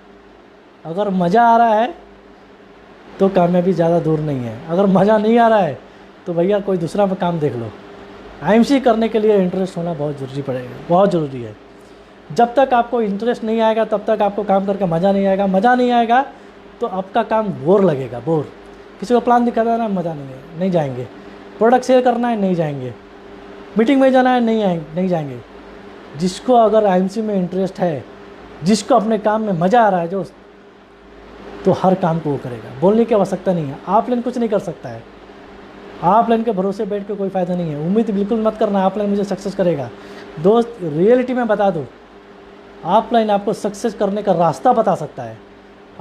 अगर मज़ा आ रहा है तो कामयाबी ज़्यादा दूर नहीं है। अगर मज़ा नहीं आ रहा है तो भैया कोई दूसरा काम देख लो। IMC करने के लिए इंटरेस्ट होना बहुत ज़रूरी है। जब तक आपको इंटरेस्ट नहीं आएगा तब तक आपको काम करके मज़ा नहीं आएगा। मज़ा नहीं आएगा तो आपका काम बोर लगेगा, बोर। किसी को प्लान दिखाना है ना, मज़ा नहीं जाएंगे। प्रोडक्ट सेल करना है, नहीं जाएंगे। मीटिंग में जाना है, नहीं जाएंगे। जिसको अगर IMC में इंटरेस्ट है, जिसको अपने काम में मज़ा आ रहा है दोस्त, तो हर काम को वो करेगा। बोलने की आवश्यकता नहीं है, ऑफलाइन कुछ नहीं कर सकता है। ऑफलाइन के भरोसे बैठ के कोई फ़ायदा नहीं है। उम्मीद बिल्कुल मत करना ऑफलाइन मुझे सक्सेस करेगा दोस्त। रियलिटी में बता दो, ऑफलाइन आपको सक्सेस करने का रास्ता बता सकता है,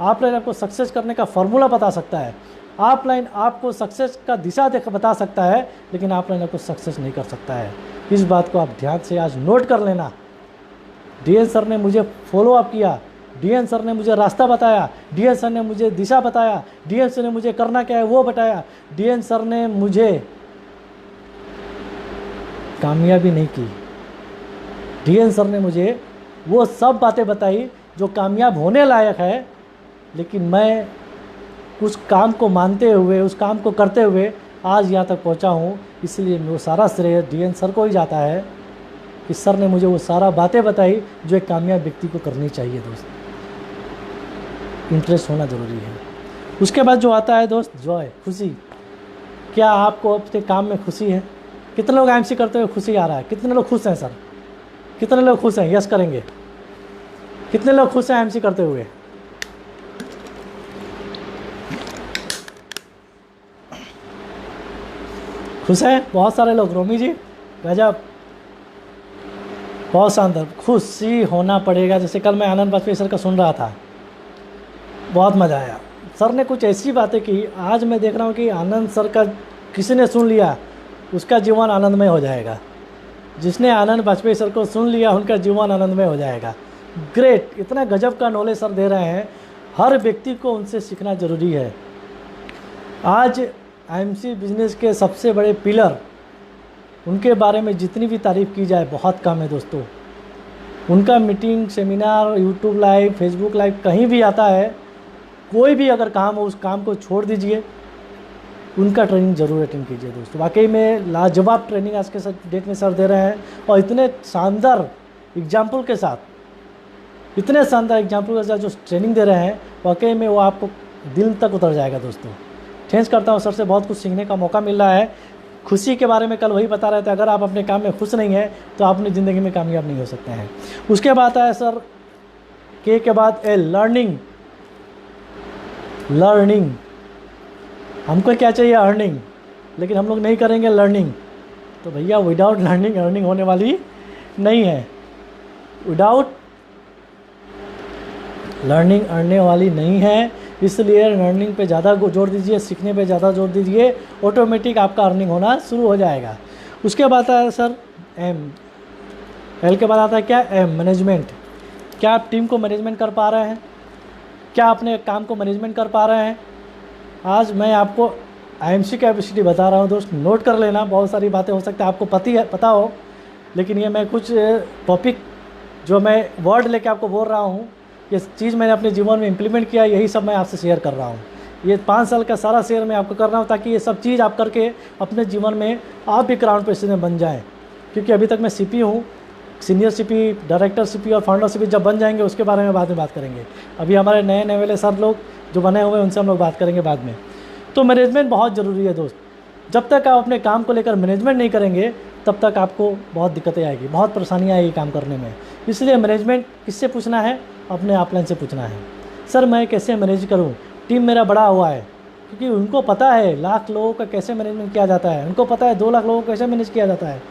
ऑफलाइन आपको सक्सेस करने का फॉर्मूला बता सकता है, ऑफलाइन आपको सक्सेस का दिशा बता सकता है, लेकिन ऑफलाइन आपको सक्सेस नहीं कर सकता है। इस बात को आप ध्यान से आज नोट कर लेना। DN सर ने मुझे फॉलो अप किया, DN सर ने मुझे रास्ता बताया, DN सर ने मुझे दिशा बताया, DN सर ने मुझे करना क्या है वो बताया, DN सर ने मुझे कामयाबी नहीं की। DN सर ने मुझे वो सब बातें बताई जो कामयाब होने लायक है, लेकिन मैं उस काम को मानते हुए, उस काम को करते हुए आज यहाँ तक पहुँचा हूँ। इसलिए वो सारा श्रेय DN सर को ही जाता है कि सर ने मुझे वो सारा बातें बताई जो एक कामयाब व्यक्ति को करनी चाहिए दोस्त। इंटरेस्ट होना ज़रूरी है। उसके बाद जो आता है दोस्त, जॉय, खुशी। क्या आपको अपने काम में खुशी है? कितने लोग IMC करते हुए खुशी आ रहा है? कितने लोग खुश हैं सर? कितने लोग खुश हैं? यस करेंगे। कितने लोग खुश हैं IMC करते हुए? खुश हैं बहुत सारे लोग। रोमी जी गजब, बहुत शानदार। खुशी होना पड़ेगा। जैसे कल मैं आनंद बाजपेयी सर का सुन रहा था, बहुत मज़ा आया। सर ने कुछ ऐसी बातें की, आज मैं देख रहा हूँ कि आनंद सर का किसी ने सुन लिया उसका जीवन आनंदमय हो जाएगा। जिसने आनंद बाजपेयी सर को सुन लिया उनका जीवन आनंदमय हो जाएगा। ग्रेट, इतना गजब का नॉलेज सर दे रहे हैं। हर व्यक्ति को उनसे सीखना ज़रूरी है। आज IMC बिजनेस के सबसे बड़े पिलर, उनके बारे में जितनी भी तारीफ़ की जाए बहुत कम है दोस्तों। उनका meeting, seminar, YouTube live, Facebook live कहीं भी आता है, कोई भी अगर काम हो उस काम को छोड़ दीजिए, उनका ट्रेनिंग ज़रूर अटेंड कीजिए दोस्तों। वाकई में लाजवाब ट्रेनिंग आज के डेट में सर दे रहे हैं, और इतने शानदार एग्जाम्पल के साथ, इतने शानदार एग्जाम्पल के साथ जो ट्रेनिंग दे रहे हैं, वाकई में वो आपको दिल तक उतर जाएगा दोस्तों। थैंक्स करता हूँ सर से, बहुत कुछ सीखने का मौका मिल रहा है। खुशी के बारे में कल वही बता रहे थे, अगर आप अपने काम में खुश नहीं हैं तो आप अपनी ज़िंदगी में कामयाब नहीं हो सकते हैं। उसके बाद आया सर के बाद लर्निंग। हमको क्या चाहिए? अर्निंग, लेकिन हम लोग नहीं करेंगे लर्निंग। तो भैया विदाउट लर्निंग अर्निंग होने वाली नहीं है, विदाउट लर्निंग अर्निंग वाली नहीं है। इसलिए लर्निंग पे ज़्यादा जोर दीजिए, सीखने पे ज़्यादा जोर दीजिए, ऑटोमेटिक आपका अर्निंग होना शुरू हो जाएगा। उसके बाद आता है सर एम, एल के बाद आता है क्या, एम, मैनेजमेंट। क्या आप टीम को मैनेजमेंट कर पा रहे हैं? क्या अपने काम को मैनेजमेंट कर पा रहे हैं? आज मैं आपको IMC कैपेसिटी बता रहा हूँ दोस्त, नोट कर लेना। बहुत सारी बातें हो सकता है आपको पता हो, लेकिन ये मैं कुछ टॉपिक जो मैं वर्ड लेके आपको बोल रहा हूँ, ये चीज़ मैंने अपने जीवन में इम्प्लीमेंट किया, यही सब मैं आपसे शेयर कर रहा हूँ। ये 5 साल का सारा शेयर मैं आपको कर रहा हूँ ताकि ये सब चीज़ आप करके अपने जीवन में आप भी क्राउन प्रेसिडेंट बन जाएँ। क्योंकि अभी तक मैं CP हूँ, सीनियर CP, डायरेक्टर CP और फाउंडर CP जब बन जाएंगे उसके बारे में बाद में बात करेंगे। अभी हमारे नए वाले सर लोग जो बने हुए हैं उनसे हम लोग बात करेंगे बाद में। तो मैनेजमेंट बहुत ज़रूरी है दोस्त। जब तक आप अपने काम को लेकर मैनेजमेंट नहीं करेंगे तब तक आपको बहुत दिक्कतें आएगी, बहुत परेशानियाँ आएगी काम करने में। इसलिए मैनेजमेंट किससे पूछना है? अपने अपलाइन से पूछना है। सर मैं कैसे मैनेज करूं? टीम मेरा बड़ा हुआ है, क्योंकि उनको पता है लाख लोगों का कैसे मैनेजमेंट किया जाता है, उनको पता है 2 लाख लोगों को कैसे मैनेज किया जाता है।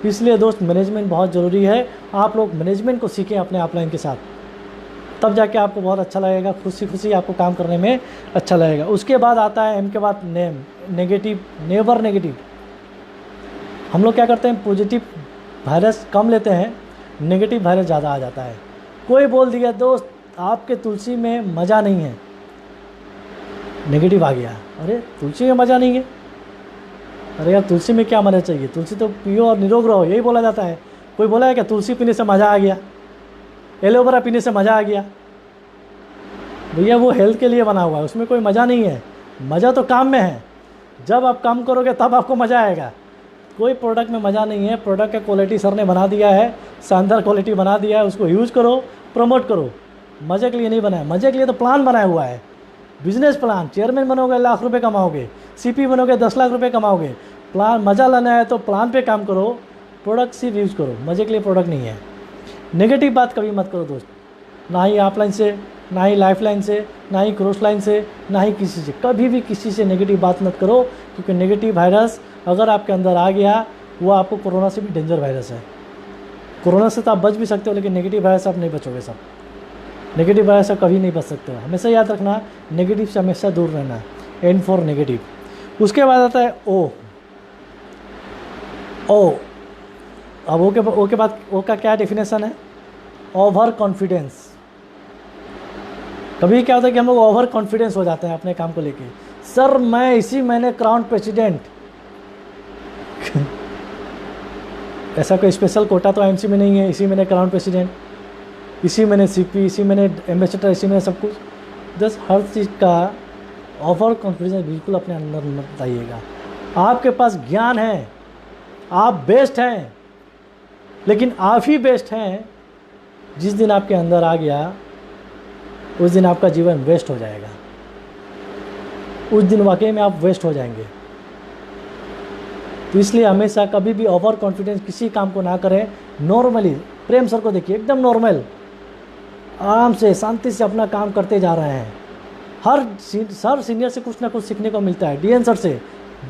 इसलिए दोस्त मैनेजमेंट बहुत ज़रूरी है। आप लोग मैनेजमेंट को सीखें अपने अपलाइन के साथ, तब जाके आपको बहुत अच्छा लगेगा, खुशी आपको काम करने में अच्छा लगेगा। उसके बाद आता है एम के बाद नेम, नेगेटिव, नेवर नेगेटिव। हम लोग क्या करते हैं, पॉजिटिव वायरस कम लेते हैं, नेगेटिव वायरस ज़्यादा आ जाता है। कोई बोल दिया दोस्त आपके तुलसी में मज़ा नहीं है, नेगेटिव आ गया, अरे तुलसी में मज़ा नहीं है, अरे यार तुलसी में क्या मज़ा चाहिए, तुलसी तो पियो और निरोग रहो, यही बोला जाता है। कोई बोला है क्या तुलसी पीने से मज़ा आ गया, एलोवेरा पीने से मज़ा आ गया? भैया वो हेल्थ के लिए बना हुआ है, उसमें कोई मज़ा नहीं है। मज़ा तो काम में है, जब आप काम करोगे तब आपको मज़ा आएगा। कोई प्रोडक्ट में मज़ा नहीं है। प्रोडक्ट का क्वालिटी सर ने बना दिया है, शानदार क्वालिटी बना दिया है, उसको यूज़ करो, प्रमोट करो। मज़े के लिए नहीं बनाया, मज़े के लिए तो प्लान बनाया हुआ है, बिजनेस प्लान। चेयरमैन बनोगे लाख रुपए कमाओगे, CP बनोगे 10 लाख रुपए कमाओगे। प्लान मज़ा लाना है तो प्लान पे काम करो, प्रोडक्ट सिर्फ यूज़ करो, मज़े के लिए प्रोडक्ट नहीं है। नेगेटिव बात कभी मत करो दोस्त, ना ही ऑफलाइन से, ना ही लाइफ लाइन से, ना ही क्रॉस लाइन से, ना ही किसी से, कभी भी किसी से नेगेटिव बात मत करो। क्योंकि नेगेटिव वायरस अगर आपके अंदर आ गया, वो आपको कोरोना से भी डेंजर वायरस है। कोरोना से तो आप बच भी सकते हो, लेकिन नेगेटिव वायरस से आप नहीं बचोगे। सब नेगेटिव वायरस से कभी नहीं बच सकते हो। हमेशा याद रखना, नेगेटिव से हमेशा दूर रहना। N for negative. उसके बाद आता है O। अब ओ के बाद ओ का क्या डेफिनेशन है? Over confidence. कभी क्या होता है कि हम लोग ओवर कॉन्फिडेंस हो जाते हैं अपने काम को लेके। सर मैं इसी महीने क्राउन प्रेसिडेंट ऐसा कोई स्पेशल कोटा तो IMC में नहीं है, इसी महीने क्राउन प्रेसिडेंट, इसी महीने CP, इसी महीने एम्बेसडर, इसी महीने सब कुछ। बस हर चीज़ का ओवर कॉन्फिडेंस बिल्कुल अपने अंदर मत बताइएगा। आपके पास ज्ञान है, आप बेस्ट हैं, लेकिन आप ही बेस्ट हैं। जिस दिन आपके अंदर आ गया उस दिन आपका जीवन वेस्ट हो जाएगा, उस दिन वाकई में आप वेस्ट हो जाएंगे। तो इसलिए हमेशा कभी भी ओवर कॉन्फिडेंस किसी काम को ना करें। नॉर्मली, प्रेम सर को देखिए, एकदम नॉर्मल, आराम से, शांति से अपना काम करते जा रहे हैं। हर सर सीनियर से कुछ ना कुछ सीखने को मिलता है। DN सर से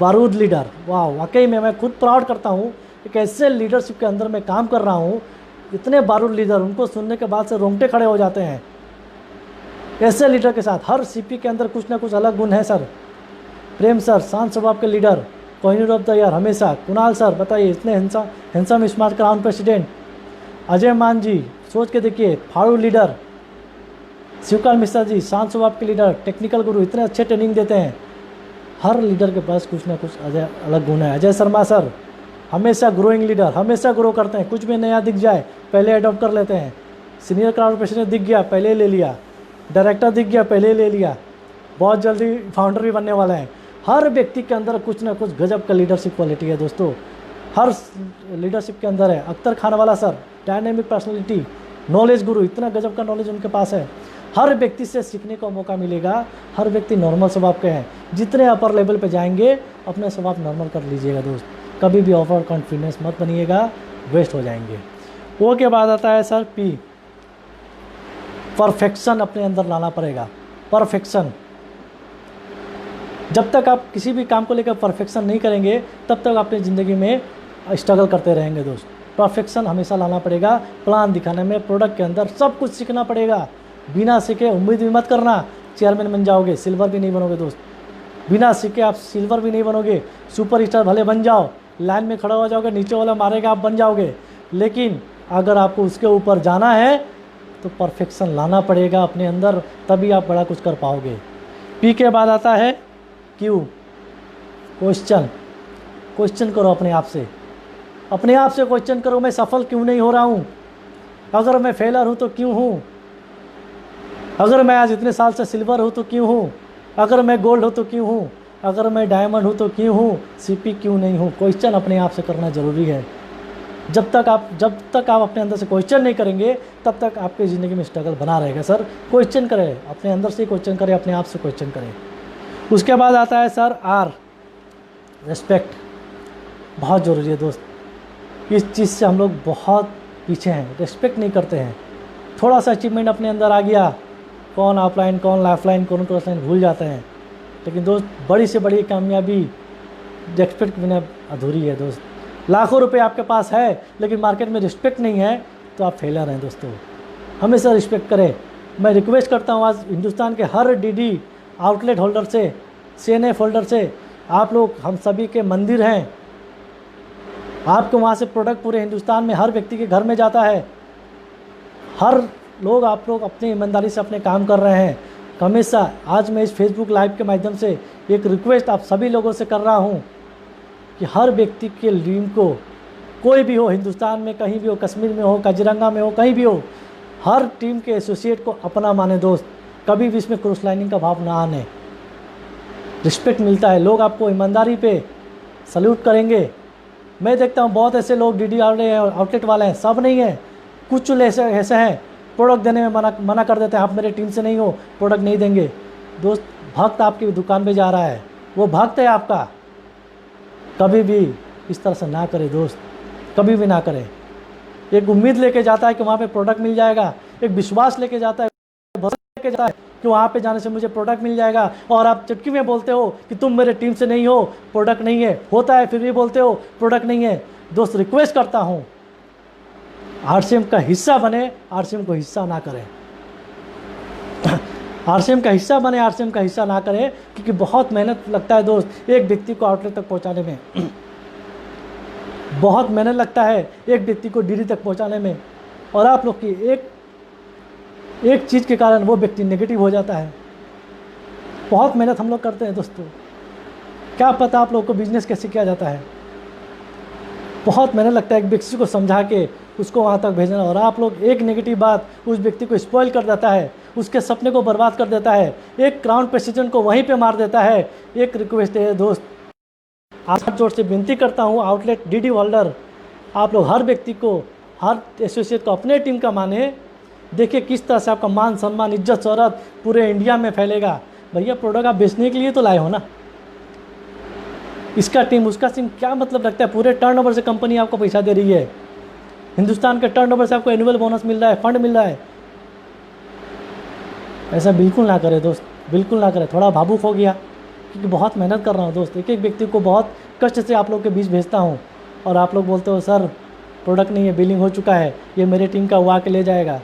बारूद लीडर, वाह, वाकई में मैं खुद प्राउड करता हूँ कि कैसे लीडरशिप के अंदर मैं काम कर रहा हूँ। इतने बारूद लीडर, उनको सुनने के बाद से रोंगटे खड़े हो जाते हैं। ऐसे लीडर के साथ हर CP के अंदर कुछ ना कुछ अलग गुण है सर। प्रेम सर शांत स्वभाव के leader, Kohinoor of the year हमेशा। कुणाल सर बताइए, इतने handsome smart crown president. Ajay मान जी, सोच के देखिए, फाड़ू लीडर। शिवकाल मिश्रा जी, शांत स्वभाव के लीडर, टेक्निकल गुरु, इतने अच्छे ट्रेनिंग देते हैं। हर लीडर के पास कुछ ना कुछ अलग गुण है। अजय शर्मा सर हमेशा ग्रोइंग लीडर, हमेशा ग्रो करते हैं। कुछ भी नया दिख जाए पहले अडॉप्ट कर लेते हैं। सीनियर क्राउन प्रेसिडेंट दिख गया, पहले ले लिया। डायरेक्टर दिख गया, पहले ले लिया। बहुत जल्दी फाउंडर भी बनने वाला है। हर व्यक्ति के अंदर कुछ ना कुछ गजब का लीडरशिप क्वालिटी है दोस्तों, हर लीडरशिप के अंदर है। अख्तर खान वाला सर, डायनेमिक पर्सनैलिटी, नॉलेज गुरु, इतना गजब का नॉलेज उनके पास है। हर व्यक्ति से सीखने का मौका मिलेगा। हर व्यक्ति नॉर्मल स्वभाव के हैं। जितने अपर लेवल पे जाएंगे अपना स्वभाव नॉर्मल कर लीजिएगा दोस्त। कभी भी ओवर कॉन्फिडेंस मत बनिएगा, वेस्ट हो जाएंगे। वो के बाद आता है सर P, परफेक्शन अपने अंदर लाना पड़ेगा। परफेक्शन, जब तक आप किसी भी काम को लेकर परफेक्शन नहीं करेंगे तब तक अपनी ज़िंदगी में स्ट्रगल करते रहेंगे दोस्त। परफेक्शन हमेशा लाना पड़ेगा, प्लान दिखाने में, प्रोडक्ट के अंदर सब कुछ सीखना पड़ेगा। बिना सीखे उम्मीद भी मत करना चेयरमैन बन जाओगे, सिल्वर भी नहीं बनोगे दोस्त। बिना सीखे आप सिल्वर भी नहीं बनोगे। सुपर स्टार भले बन जाओ, लाइन में खड़ा हो जाओगे, नीचे वाला मारेगा आप बन जाओगे, लेकिन अगर आपको उसके ऊपर जाना है तो परफेक्शन लाना पड़ेगा अपने अंदर, तभी आप बड़ा कुछ कर पाओगे। पी के बाद आता है क्यू, क्वेश्चन। क्वेश्चन करो अपने आप से, अपने आप से क्वेश्चन करो, मैं सफल क्यों नहीं हो रहा हूँ? अगर मैं फेलर हूँ तो क्यों हूँ? अगर मैं आज इतने साल से सिल्वर हूँ तो क्यों हूँ? अगर मैं गोल्ड हूँ तो क्यों हूँ? अगर मैं डायमंड हूँ तो क्यों हूँ? सीपी क्यों नहीं हूँ? क्वेश्चन अपने आप से करना ज़रूरी है। जब तक आप अपने अंदर से क्वेश्चन नहीं करेंगे तब तक आपकी ज़िंदगी में स्ट्रगल बना रहेगा। सर क्वेश्चन करें, अपने अंदर से क्वेश्चन करें, अपने आप से क्वेश्चन करें। उसके बाद आता है सर आर, रेस्पेक्ट। बहुत ज़रूरी है दोस्त, इस चीज़ से हम लोग बहुत पीछे हैं, रेस्पेक्ट नहीं करते हैं। थोड़ा सा अचीवमेंट अपने अंदर आ गया, कौन ऑफलाइन कौन लाइफलाइन कौन क्रॉसलाइन भूल जाते हैं। लेकिन दोस्त बड़ी से बड़ी कामयाबी रेस्पेक्ट बिना अधूरी है दोस्त। लाखों रुपए आपके पास है लेकिन मार्केट में रिस्पेक्ट नहीं है तो आप फेलर हैं दोस्तों। हमेशा रिस्पेक्ट करें। मैं रिक्वेस्ट करता हूँ आज हिंदुस्तान के हर डीडी आउटलेट होल्डर से, सीएनएफ होल्डर से, आप लोग हम सभी के मंदिर हैं। आपके वहाँ से प्रोडक्ट पूरे हिंदुस्तान में हर व्यक्ति के घर में जाता है। हर लोग, आप लोग अपनी ईमानदारी से अपने काम कर रहे हैं हमेशा। आज मैं इस फेसबुक लाइव के माध्यम से एक रिक्वेस्ट आप सभी लोगों से कर रहा हूँ कि हर व्यक्ति के ड्रीम को, कोई भी हो हिंदुस्तान में, कहीं भी हो, कश्मीर में हो, काजीरंगा में हो, कहीं भी हो, हर टीम के एसोसिएट को अपना माने दोस्त। कभी भी इसमें क्रॉस लाइनिंग का भाव ना आने। रिस्पेक्ट मिलता है, लोग आपको ईमानदारी पे सल्यूट करेंगे। मैं देखता हूँ बहुत ऐसे लोग डीडी आउटलेट वाले हैं, सब नहीं है, कुछ ऐसे हैं प्रोडक्ट देने में मना कर देते हैं, आप मेरे टीम से नहीं हो, प्रोडक्ट नहीं देंगे। दोस्त भक्त आपकी दुकान पे जा रहा है, वो भक्त है आपका। कभी भी इस तरह से ना करें दोस्त, कभी भी ना करें। एक उम्मीद लेके जाता है कि वहाँ पे प्रोडक्ट मिल जाएगा, एक विश्वास लेके जाता है, भरोसा लेके जाता है कि वहाँ पे जाने से मुझे प्रोडक्ट मिल जाएगा, और आप चुटकी में बोलते हो कि तुम मेरे टीम से नहीं हो, प्रोडक्ट नहीं है। होता है फिर भी बोलते हो प्रोडक्ट नहीं है। दोस्त रिक्वेस्ट करता हूँ आरसीएम का हिस्सा बने, आरसीएम को हिस्सा ना करें। आरसीएम का हिस्सा बने, आरसीएम का हिस्सा ना करें, क्योंकि बहुत मेहनत लगता है दोस्त एक व्यक्ति को आउटलेट तक पहुंचाने में। बहुत मेहनत लगता है एक व्यक्ति को डीडी तक पहुंचाने में, और आप लोग की एक चीज़ के कारण वो व्यक्ति नेगेटिव हो जाता है। बहुत मेहनत हम लोग करते हैं दोस्तों, क्या पता आप लोग को बिजनेस कैसे किया जाता है। बहुत मेहनत लगता है एक व्यक्ति को समझा के उसको वहाँ तक भेजना, और आप लोग एक नेगेटिव बात उस व्यक्ति को स्पॉइल कर देता है, उसके सपने को बर्बाद कर देता है, एक क्राउन प्रेसिडेंट को वहीं पे मार देता है। एक रिक्वेस्ट है दोस्त, हाथ जोड़ से विनती करता हूँ आउटलेट डीडी होल्डर, आप लोग हर व्यक्ति को, हर एसोसिएट को अपने टीम का माने। देखिए किस तरह से आपका मान सम्मान, इज्जत, शोहरत पूरे इंडिया में फैलेगा। भैया प्रोडक्ट आप बेचने के लिए तो लाए हो ना, इसका टीम उसका टीम क्या मतलब रखता है? पूरे टर्नओवर से कंपनी आपको पैसा दे रही है, हिंदुस्तान के टर्नओवर से आपको एनुअल बोनस मिल रहा है, फंड मिल रहा है। ऐसा बिल्कुल ना करें दोस्त, बिल्कुल ना करें। थोड़ा भावुक हो गया क्योंकि बहुत मेहनत कर रहा हूँ दोस्त, एक एक व्यक्ति को बहुत कष्ट से आप लोग के बीच भेजता हूँ, और आप लोग बोलते हो सर प्रोडक्ट नहीं है, बिलिंग हो चुका है, ये मेरे टीम का वो आके ले जाएगा।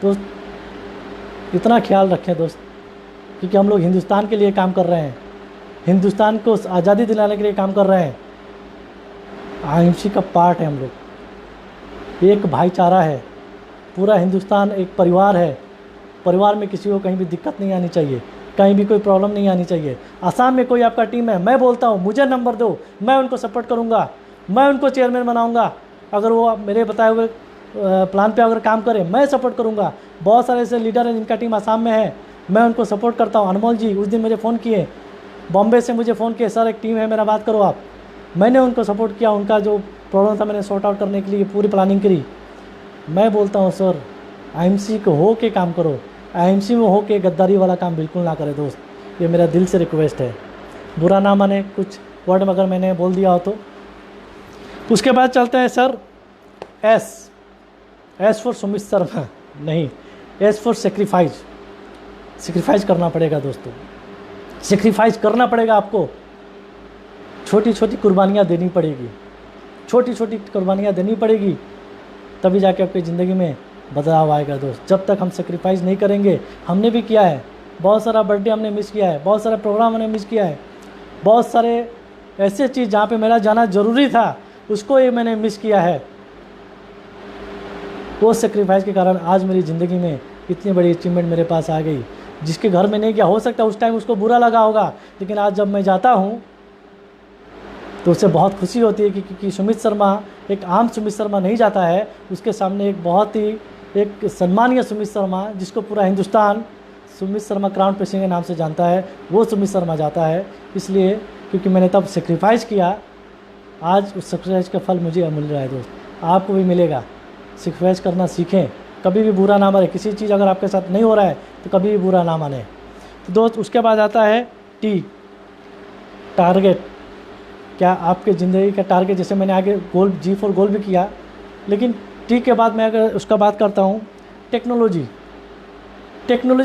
दोस्त इतना ख्याल रखें दोस्त, क्योंकि हम लोग हिंदुस्तान के लिए काम कर रहे हैं, हिंदुस्तान को आज़ादी दिलाने के लिए काम कर रहे हैं। आईएमसी का पार्ट है हम लोग, एक भाईचारा है, पूरा हिंदुस्तान एक परिवार है। परिवार में किसी को कहीं भी दिक्कत नहीं आनी चाहिए, कहीं भी कोई प्रॉब्लम नहीं आनी चाहिए। आसाम में कोई आपका टीम है, मैं बोलता हूँ मुझे नंबर दो, मैं उनको सपोर्ट करूँगा, मैं उनको चेयरमैन बनाऊँगा। अगर वो मेरे बताए हुए प्लान पे अगर काम करें, मैं सपोर्ट करूँगा। बहुत सारे ऐसे लीडर हैं जिनका टीम आसाम में है, मैं उनको सपोर्ट करता हूँ। अनमोल जी उस दिन मुझे फ़ोन किए, बॉम्बे से मुझे फ़ोन किए, सर एक टीम है मेरा, बात करो आप। मैंने उनको सपोर्ट किया, उनका जो प्रॉब्लम था मैंने सॉर्ट आउट करने के लिए पूरी प्लानिंग करी। मैं बोलता हूँ सर आईएमसी को हो के काम करो, आईएमसी में हो के गद्दारी वाला काम बिल्कुल ना करें दोस्त, ये मेरा दिल से रिक्वेस्ट है। बुरा ना माने कुछ वर्ड अगर मैंने बोल दिया हो तो। उसके बाद चलते हैं sir S for Sumit Sharma, नहीं, एस फॉर सेक्रीफाइस। सेक्रीफाइस करना पड़ेगा दोस्तों, सेक्रीफाइस करना पड़ेगा आपको, छोटी छोटी कुर्बानियाँ देनी पड़ेगी, छोटी छोटी कुर्बानियाँ देनी पड़ेगी, तभी जाके आपकी ज़िंदगी में बदलाव आएगा दोस्त। जब तक हम सेक्रीफाइस नहीं करेंगे, हमने भी किया है, बहुत सारा बर्थडे हमने मिस किया है, बहुत सारा प्रोग्राम हमने मिस किया है, बहुत सारे ऐसे चीज़ जहाँ पे मेरा जाना ज़रूरी था उसको ही मैंने मिस किया है। वो सेक्रीफाइस के कारण आज मेरी ज़िंदगी में इतनी बड़ी अचीवमेंट मेरे पास आ गई, जिसके घर में नहीं किया। हो सकता है उस टाइम उसको बुरा लगा होगा, लेकिन आज जब मैं जाता हूँ तो उससे बहुत खुशी होती है कि सुमित शर्मा, एक आम सुमित शर्मा नहीं जाता है, उसके सामने एक बहुत ही एक सम्मानीय सुमित शर्मा, जिसको पूरा हिंदुस्तान सुमित शर्मा क्राउन प्रेसिंग के नाम से जानता है, वो सुमित शर्मा जाता है। इसलिए क्योंकि मैंने तब सेक्रीफाइस किया, आज उस सेक्रीफाइस का फल मुझे मिल रहा है दोस्त। आपको भी मिलेगा। सेक्रीफाइस करना सीखें, कभी भी बुरा ना माने। किसी चीज़ अगर आपके साथ नहीं हो रहा है तो कभी भी बुरा ना माने। तो दोस्त उसके बाद आता है टी, टारगेट। क्या आपके ज़िंदगी का टारगेट, जैसे मैंने आगे गोल G फॉर गोल भी किया, लेकिन टी के बाद मैं अगर उसका बात करता हूँ, टेक्नोलॉजी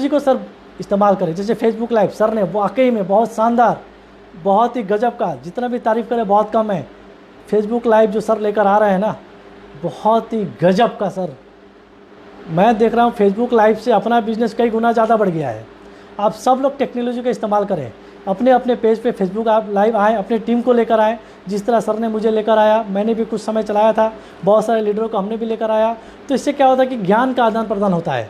को सर इस्तेमाल करें। जैसे फेसबुक लाइव सर ने वाकई में बहुत शानदार, बहुत ही गजब का, जितना भी तारीफ़ करें बहुत कम है। फेसबुक लाइव जो सर लेकर आ रहे हैं ना, बहुत ही गजब का सर। मैं देख रहा हूँ फेसबुक लाइव से अपना बिजनेस कई गुना ज़्यादा बढ़ गया है। आप सब लोग टेक्नोलॉजी का इस्तेमाल करें, अपने अपने पेज पे फेसबुक आप लाइव आएँ, अपने टीम को लेकर आएँ। जिस तरह सर ने मुझे लेकर आया, मैंने भी कुछ समय चलाया था, बहुत सारे लीडरों को हमने भी लेकर आया। तो इससे क्या होता है कि ज्ञान का आदान प्रदान होता है,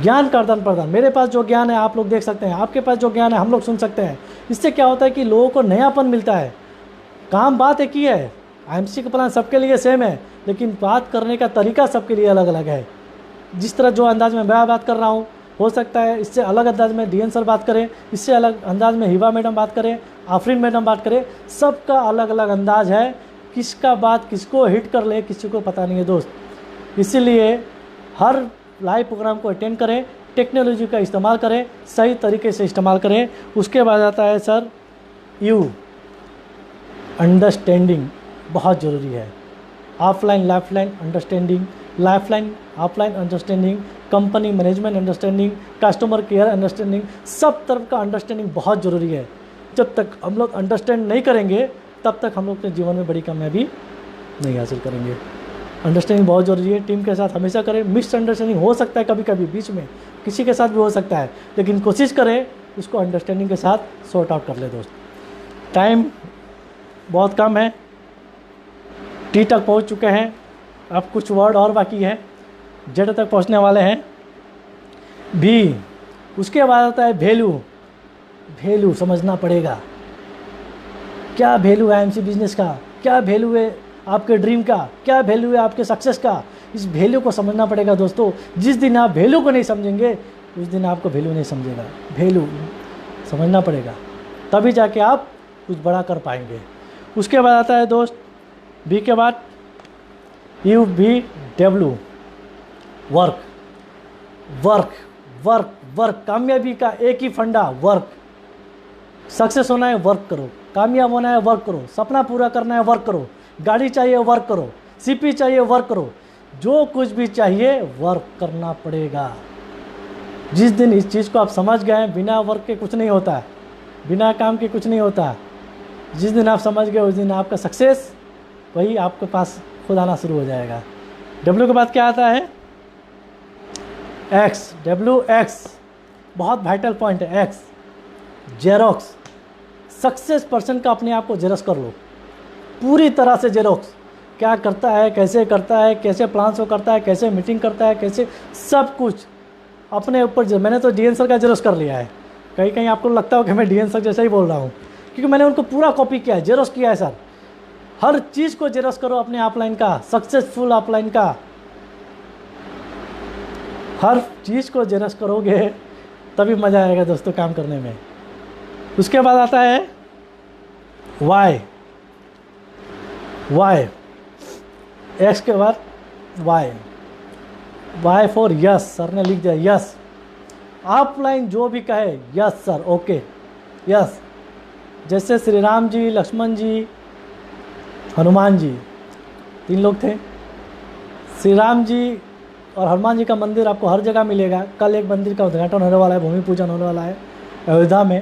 ज्ञान का आदान प्रदान। मेरे पास जो ज्ञान है आप लोग देख सकते हैं, आपके पास जो ज्ञान है हम लोग सुन सकते हैं। इससे क्या होता है कि लोगों को नयापन मिलता है। काम बात एक ही है, IMC का प्लान सबके लिए सेम है, लेकिन बात करने का तरीका सबके लिए अलग अलग है। जिस तरह जो अंदाज में मैं बात कर रहा हूँ, हो सकता है इससे अलग अंदाज में DN सर बात करें, इससे अलग अंदाज में हिबा मैडम बात करें, आफरीन मैडम बात करें। सबका अलग अलग अंदाज है, किसका बात किसको हिट कर ले किसी को पता नहीं है दोस्त। इसीलिए हर लाइव प्रोग्राम को अटेंड करें, टेक्नोलॉजी का इस्तेमाल करें, सही तरीके से इस्तेमाल करें। उसके बाद आता है सर यू, अंडरस्टैंडिंग बहुत ज़रूरी है। Offline lifeline understanding, lifeline offline understanding, company management understanding, customer care understanding, सब तरफ का अंडरस्टैंडिंग बहुत ज़रूरी है। जब तक हम लोग अंडरस्टैंड नहीं करेंगे तब तक हम लोग अपने जीवन में बड़ी कामयाबी नहीं हासिल करेंगे। अंडरस्टैंडिंग बहुत ज़रूरी है। टीम के साथ हमेशा करें। मिसअंडरस्टैंडिंग हो सकता है कभी कभी बीच में, किसी के साथ भी हो सकता है, लेकिन कोशिश करें उसको अंडरस्टैंडिंग के साथ सॉर्ट आउट कर ले दोस्त। टाइम बहुत कम है, टी तक पहुंच चुके हैं, अब कुछ वर्ड और बाकी है, जेड तक पहुंचने वाले हैं भी। उसके बाद आता है वैल्यू। वैल्यू समझना पड़ेगा, क्या वैल्यू है IMC बिजनेस का, क्या वैल्यू है आपके ड्रीम का, क्या वैल्यू है आपके सक्सेस का। इस वैल्यू को समझना पड़ेगा दोस्तों। जिस दिन आप वैल्यू को नहीं समझेंगे उस दिन आपको वैल्यू नहीं समझेगा। वैल्यू समझना पड़ेगा, तभी जाके आप कुछ बड़ा कर पाएंगे। उसके बाद आता है दोस्त बी के बाद UVW, work. Work work work, कामयाबी का एक ही फंडा, वर्क। सक्सेस होना है वर्क करो, कामयाब होना है वर्क करो, सपना पूरा करना है वर्क करो, गाड़ी चाहिए वर्क करो, CP चाहिए वर्क करो, जो कुछ भी चाहिए वर्क करना पड़ेगा। जिस दिन इस चीज़ को आप समझ गए, बिना वर्क के कुछ नहीं होता है, बिना काम के कुछ नहीं होता। जिस दिन आप समझ गए उस दिन आपका सक्सेस वही आपके पास खुद आना शुरू हो जाएगा। W के बाद क्या आता है X, WX बहुत वाइटल पॉइंट है। X जेरोक्स, सक्सेस पर्सन का अपने आप को जेरोक्स कर लो, पूरी तरह से जेरोक्स। क्या करता है, कैसे करता है, कैसे प्लान्स को करता है, कैसे मीटिंग करता है, कैसे सब कुछ अपने ऊपर। मैंने तो DN सर का जेरोक्स कर लिया है। कहीं कहीं आपको लगता हो कि मैं DN सर जैसा ही बोल रहा हूँ, क्योंकि मैंने उनको पूरा कॉपी किया है, जेरोक्स किया है सर। हर चीज़ को जेरोक्स करो अपने ऑफलाइन का, सक्सेसफुल ऑफलाइन का, हर चीज़ को जेरोक्स करोगे तभी मज़ा आएगा दोस्तों काम करने में। उसके बाद आता है वाई। वाई, एक्स के बाद Y. Y for yes, sir ने लिख दिया यस। ऑफलाइन जो भी कहे यस सर, ओके यस। जैसे श्री राम जी, लक्ष्मण जी, हनुमान जी, 3 लोग थे। श्री राम जी और हनुमान जी का मंदिर आपको हर जगह मिलेगा। कल एक मंदिर का उद्घाटन होने वाला है, भूमि पूजन होने वाला है अयोध्या में।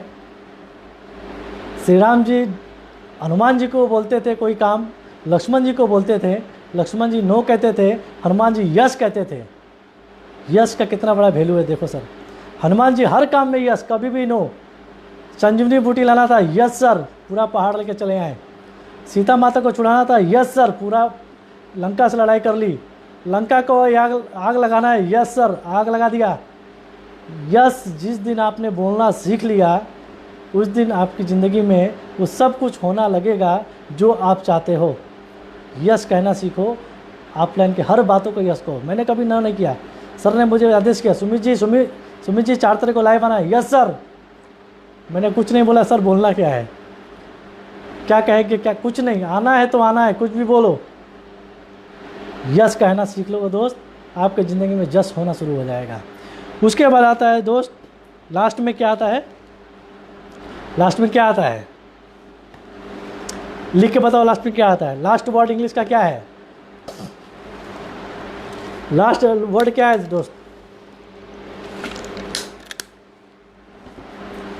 श्री राम जी हनुमान जी को बोलते थे कोई काम लक्ष्मण जी को बोलते थे, लक्ष्मण जी नो कहते थे, हनुमान जी यस कहते थे। यस का कितना बड़ा वैल्यू है देखो सर। हनुमान जी हर काम में यस, कभी भी नो। संजीवनी बूटी लाना था, यस सर, पूरा पहाड़ लेके चले आए। सीता माता को छुड़ाना था, यस सर, पूरा लंका से लड़ाई कर ली। लंका को आग लगाना है, यस सर, आग लगा दिया। यस जिस दिन आपने बोलना सीख लिया, उस दिन आपकी ज़िंदगी में वो सब कुछ होना लगेगा जो आप चाहते हो। यस कहना सीखो, आप प्लान के हर बातों को यस कहो। मैंने कभी ना नहीं किया। सर ने मुझे आदेश किया, सुमित जी 4 तारीख को लाइव आना है। यस सर, मैंने कुछ नहीं बोला। सर बोलना क्या है, क्या कहेंगे, क्या, कुछ नहीं, आना है तो आना है, कुछ भी बोलो। यस कहना सीख लो दोस्त, आपके ज़िंदगी में जस होना शुरू हो जाएगा। उसके बाद आता है दोस्त, लास्ट में क्या आता है, लास्ट में क्या आता है, लिख के बताओ लास्ट में क्या आता है। लास्ट वर्ड इंग्लिश का क्या है, लास्ट वर्ड क्या है दोस्त?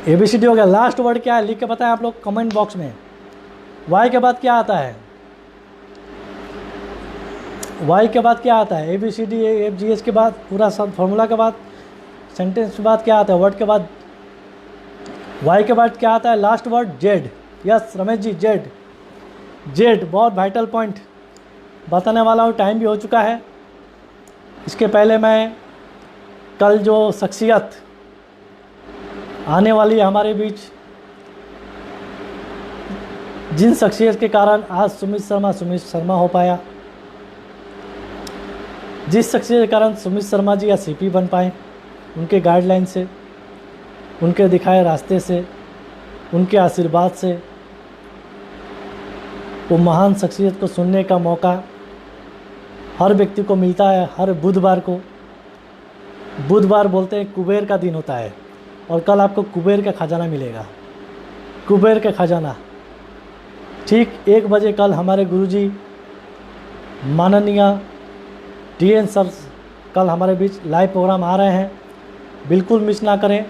ABCD हो गया। लास्ट वर्ड क्या है लिख के बताएं आप लोग कमेंट बॉक्स में। वाई के बाद क्या आता है, वाई के बाद क्या आता है, ABCD FGH के बाद पूरा सब फॉर्मूला के बाद सेंटेंस के बाद क्या आता है, वर्ड के बाद वाई के बाद क्या आता है, last word Z. Yes Ramesh ji, Z, Z बहुत वाइटल पॉइंट बताने वाला हूँ। टाइम भी हो चुका है। इसके पहले मैं कल जो शख्सियत आने वाली है हमारे बीच, जिन शख्सियत के कारण आज सुमित शर्मा हो पाया, जिस शख्सियत के कारण सुमित शर्मा जी या CP बन पाए, उनके गाइडलाइन से, उनके दिखाए रास्ते से, उनके आशीर्वाद से, वो महान शख्सियत को सुनने का मौका हर व्यक्ति को मिलता है। हर बुधवार को, बुधवार बोलते हैं कुबेर का दिन होता है, और कल आपको कुबेर का खजाना मिलेगा। कुबेर का खजाना ठीक 1 बजे कल हमारे गुरुजी माननीय DN सर कल हमारे बीच लाइव प्रोग्राम आ रहे हैं। बिल्कुल मिस ना करें,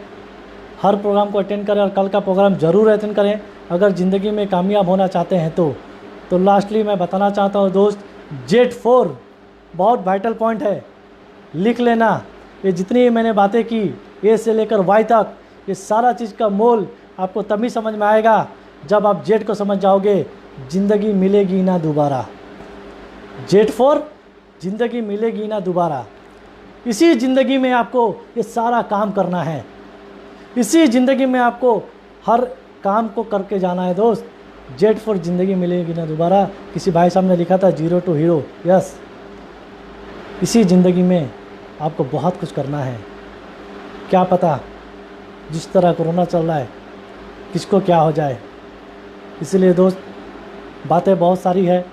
हर प्रोग्राम को अटेंड करें और कल का प्रोग्राम ज़रूर अटेंड करें अगर ज़िंदगी में कामयाब होना चाहते हैं तो लास्टली मैं बताना चाहता हूँ दोस्त, Z4 बहुत वाइटल पॉइंट है, लिख लेना। ये जितनी मैंने बातें की, ए से लेकर वाई तक, ये सारा चीज़ का मोल आपको तभी समझ में आएगा जब आप जेड को समझ जाओगे। ज़िंदगी मिलेगी ना दोबारा, Z4 ज़िंदगी मिलेगी ना दोबारा। इसी ज़िंदगी में आपको ये सारा काम करना है, इसी ज़िंदगी में आपको हर काम को करके जाना है दोस्त। Z4 ज़िंदगी मिलेगी ना दोबारा। किसी भाई साहब ने लिखा था 0 to हीरो। यस, इसी ज़िंदगी में आपको बहुत कुछ करना है। क्या पता जिस तरह कोरोना चल रहा है किसको क्या हो जाए। इसलिए दोस्त बातें बहुत सारी है।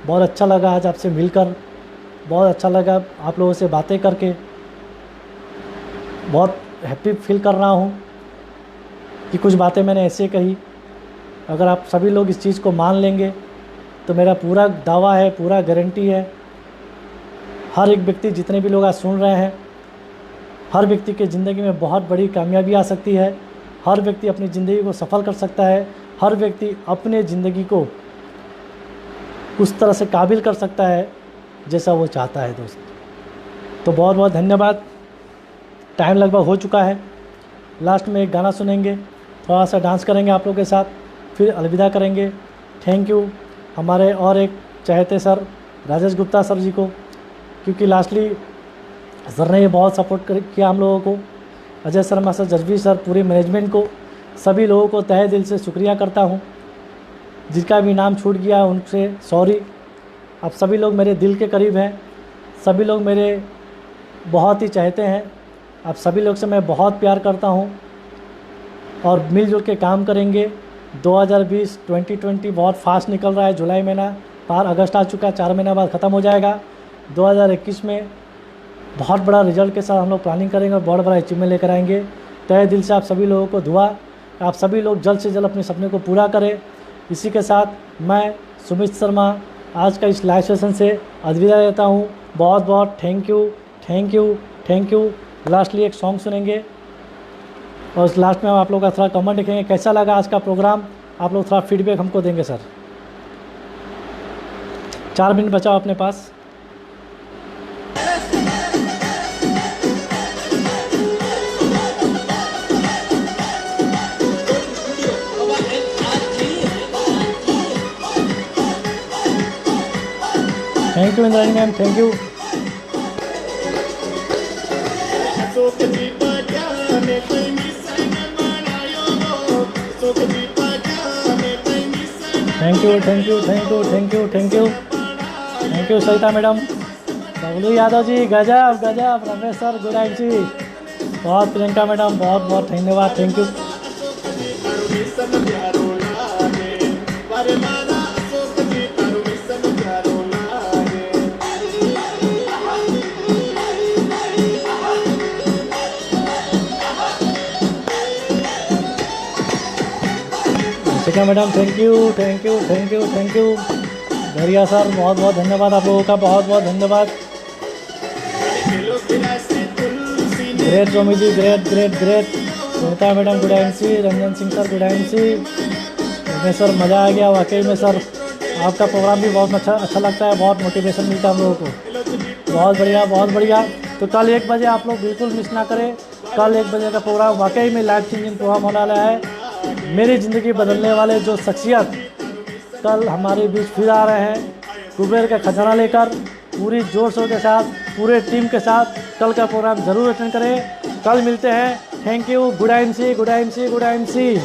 बहुत अच्छा लगा आज आपसे मिलकर, बहुत अच्छा लगा आप लोगों से बातें करके, बहुत हैप्पी फील कर रहा हूँ कि कुछ बातें मैंने ऐसे कही। अगर आप सभी लोग इस चीज़ को मान लेंगे तो मेरा पूरा दावा है, पूरा गारंटी है, हर एक व्यक्ति, जितने भी लोग आज सुन रहे हैं, हर व्यक्ति के ज़िंदगी में बहुत बड़ी कामयाबी आ सकती है। हर व्यक्ति अपनी ज़िंदगी को सफल कर सकता है। हर व्यक्ति अपने ज़िंदगी को उस तरह से काबिल कर सकता है जैसा वो चाहता है दोस्त। तो बहुत बहुत धन्यवाद। टाइम लगभग हो चुका है। लास्ट में एक गाना सुनेंगे, थोड़ा सा डांस करेंगे आप लोगों के साथ, फिर अलविदा करेंगे। थैंक यू हमारे और एक चहेते सर राजेश गुप्ता सर जी को, क्योंकि लास्टली सर ने ये बहुत सपोर्ट किया हम लोगों को। अजय शर्मा सर, जजबी सर, पूरे मैनेजमेंट को, सभी लोगों को तहे दिल से शुक्रिया करता हूँ। जिसका भी नाम छूट गया उनसे सॉरी। आप सभी लोग मेरे दिल के करीब हैं, सभी लोग मेरे बहुत ही चाहते हैं। आप सभी लोग से मैं बहुत प्यार करता हूँ और मिलजुल के काम करेंगे। 2020 बहुत फास्ट निकल रहा है। जुलाई महीना पार, अगस्त आ चुका है, 4 महीना बाद ख़त्म हो जाएगा। 2021 में बहुत बड़ा रिजल्ट के साथ हम लोग प्लानिंग करेंगे और बहुत बड़ा अचीवमेंट लेकर आएंगे। तहे दिल से आप सभी लोगों को दुआ, आप सभी लोग जल्द से जल्द अपने सपने को पूरा करें। इसी के साथ मैं सुमित शर्मा आज का इस लाइव सेशन से अलविदा देता हूँ। बहुत बहुत thank you, thank you, thank you. Lastly एक सॉन्ग सुनेंगे और उस लास्ट में हम आप लोग का थोड़ा कमेंट लिखेंगे कैसा लगा आज का प्रोग्राम। आप लोग थोड़ा फीडबैक हमको देंगे सर। 4 मिनट बचाओ अपने पास। Thank you Indrani ma'am, thank you. Thank you thank you thank you thank you thank you thank you Savita madam. Bablu Yadav ji गजब गजब। Ramesh sir good night ji, बहुत। प्रियंका मैडम बहुत बहुत धन्यवाद, thank you. Shikha madam thank you thank you thank you thank you. Dariya sir बहुत बहुत धन्यवाद, आप लोगों का बहुत बहुत धन्यवाद। Great Romi ji, great great great. Sunita madam good MC. Ranjan Singh sir good MC. Ramesh sir मज़ा आ गया वाकई में सर, आपका प्रोग्राम भी बहुत अच्छा लगता है, बहुत मोटिवेशन मिलता है हम लोगों को। बहुत बढ़िया बहुत बढ़िया। तो कल 1 बजे आप लोग बिल्कुल मिस ना करें। कल 1 बजे का प्रोग्राम वाकई में लाइफ चेंजिंग प्रोग्राम होने वाला है। मेरी ज़िंदगी बदलने वाले जो शख्सियत कल हमारे बीच फिर आ रहे हैं, कुबेर का खजाना लेकर, पूरी जोर शोर के साथ, पूरे टीम के साथ कल का प्रोग्राम ज़रूर अटेंड करें। कल मिलते हैं। Thank you. Good MC good MC good MC.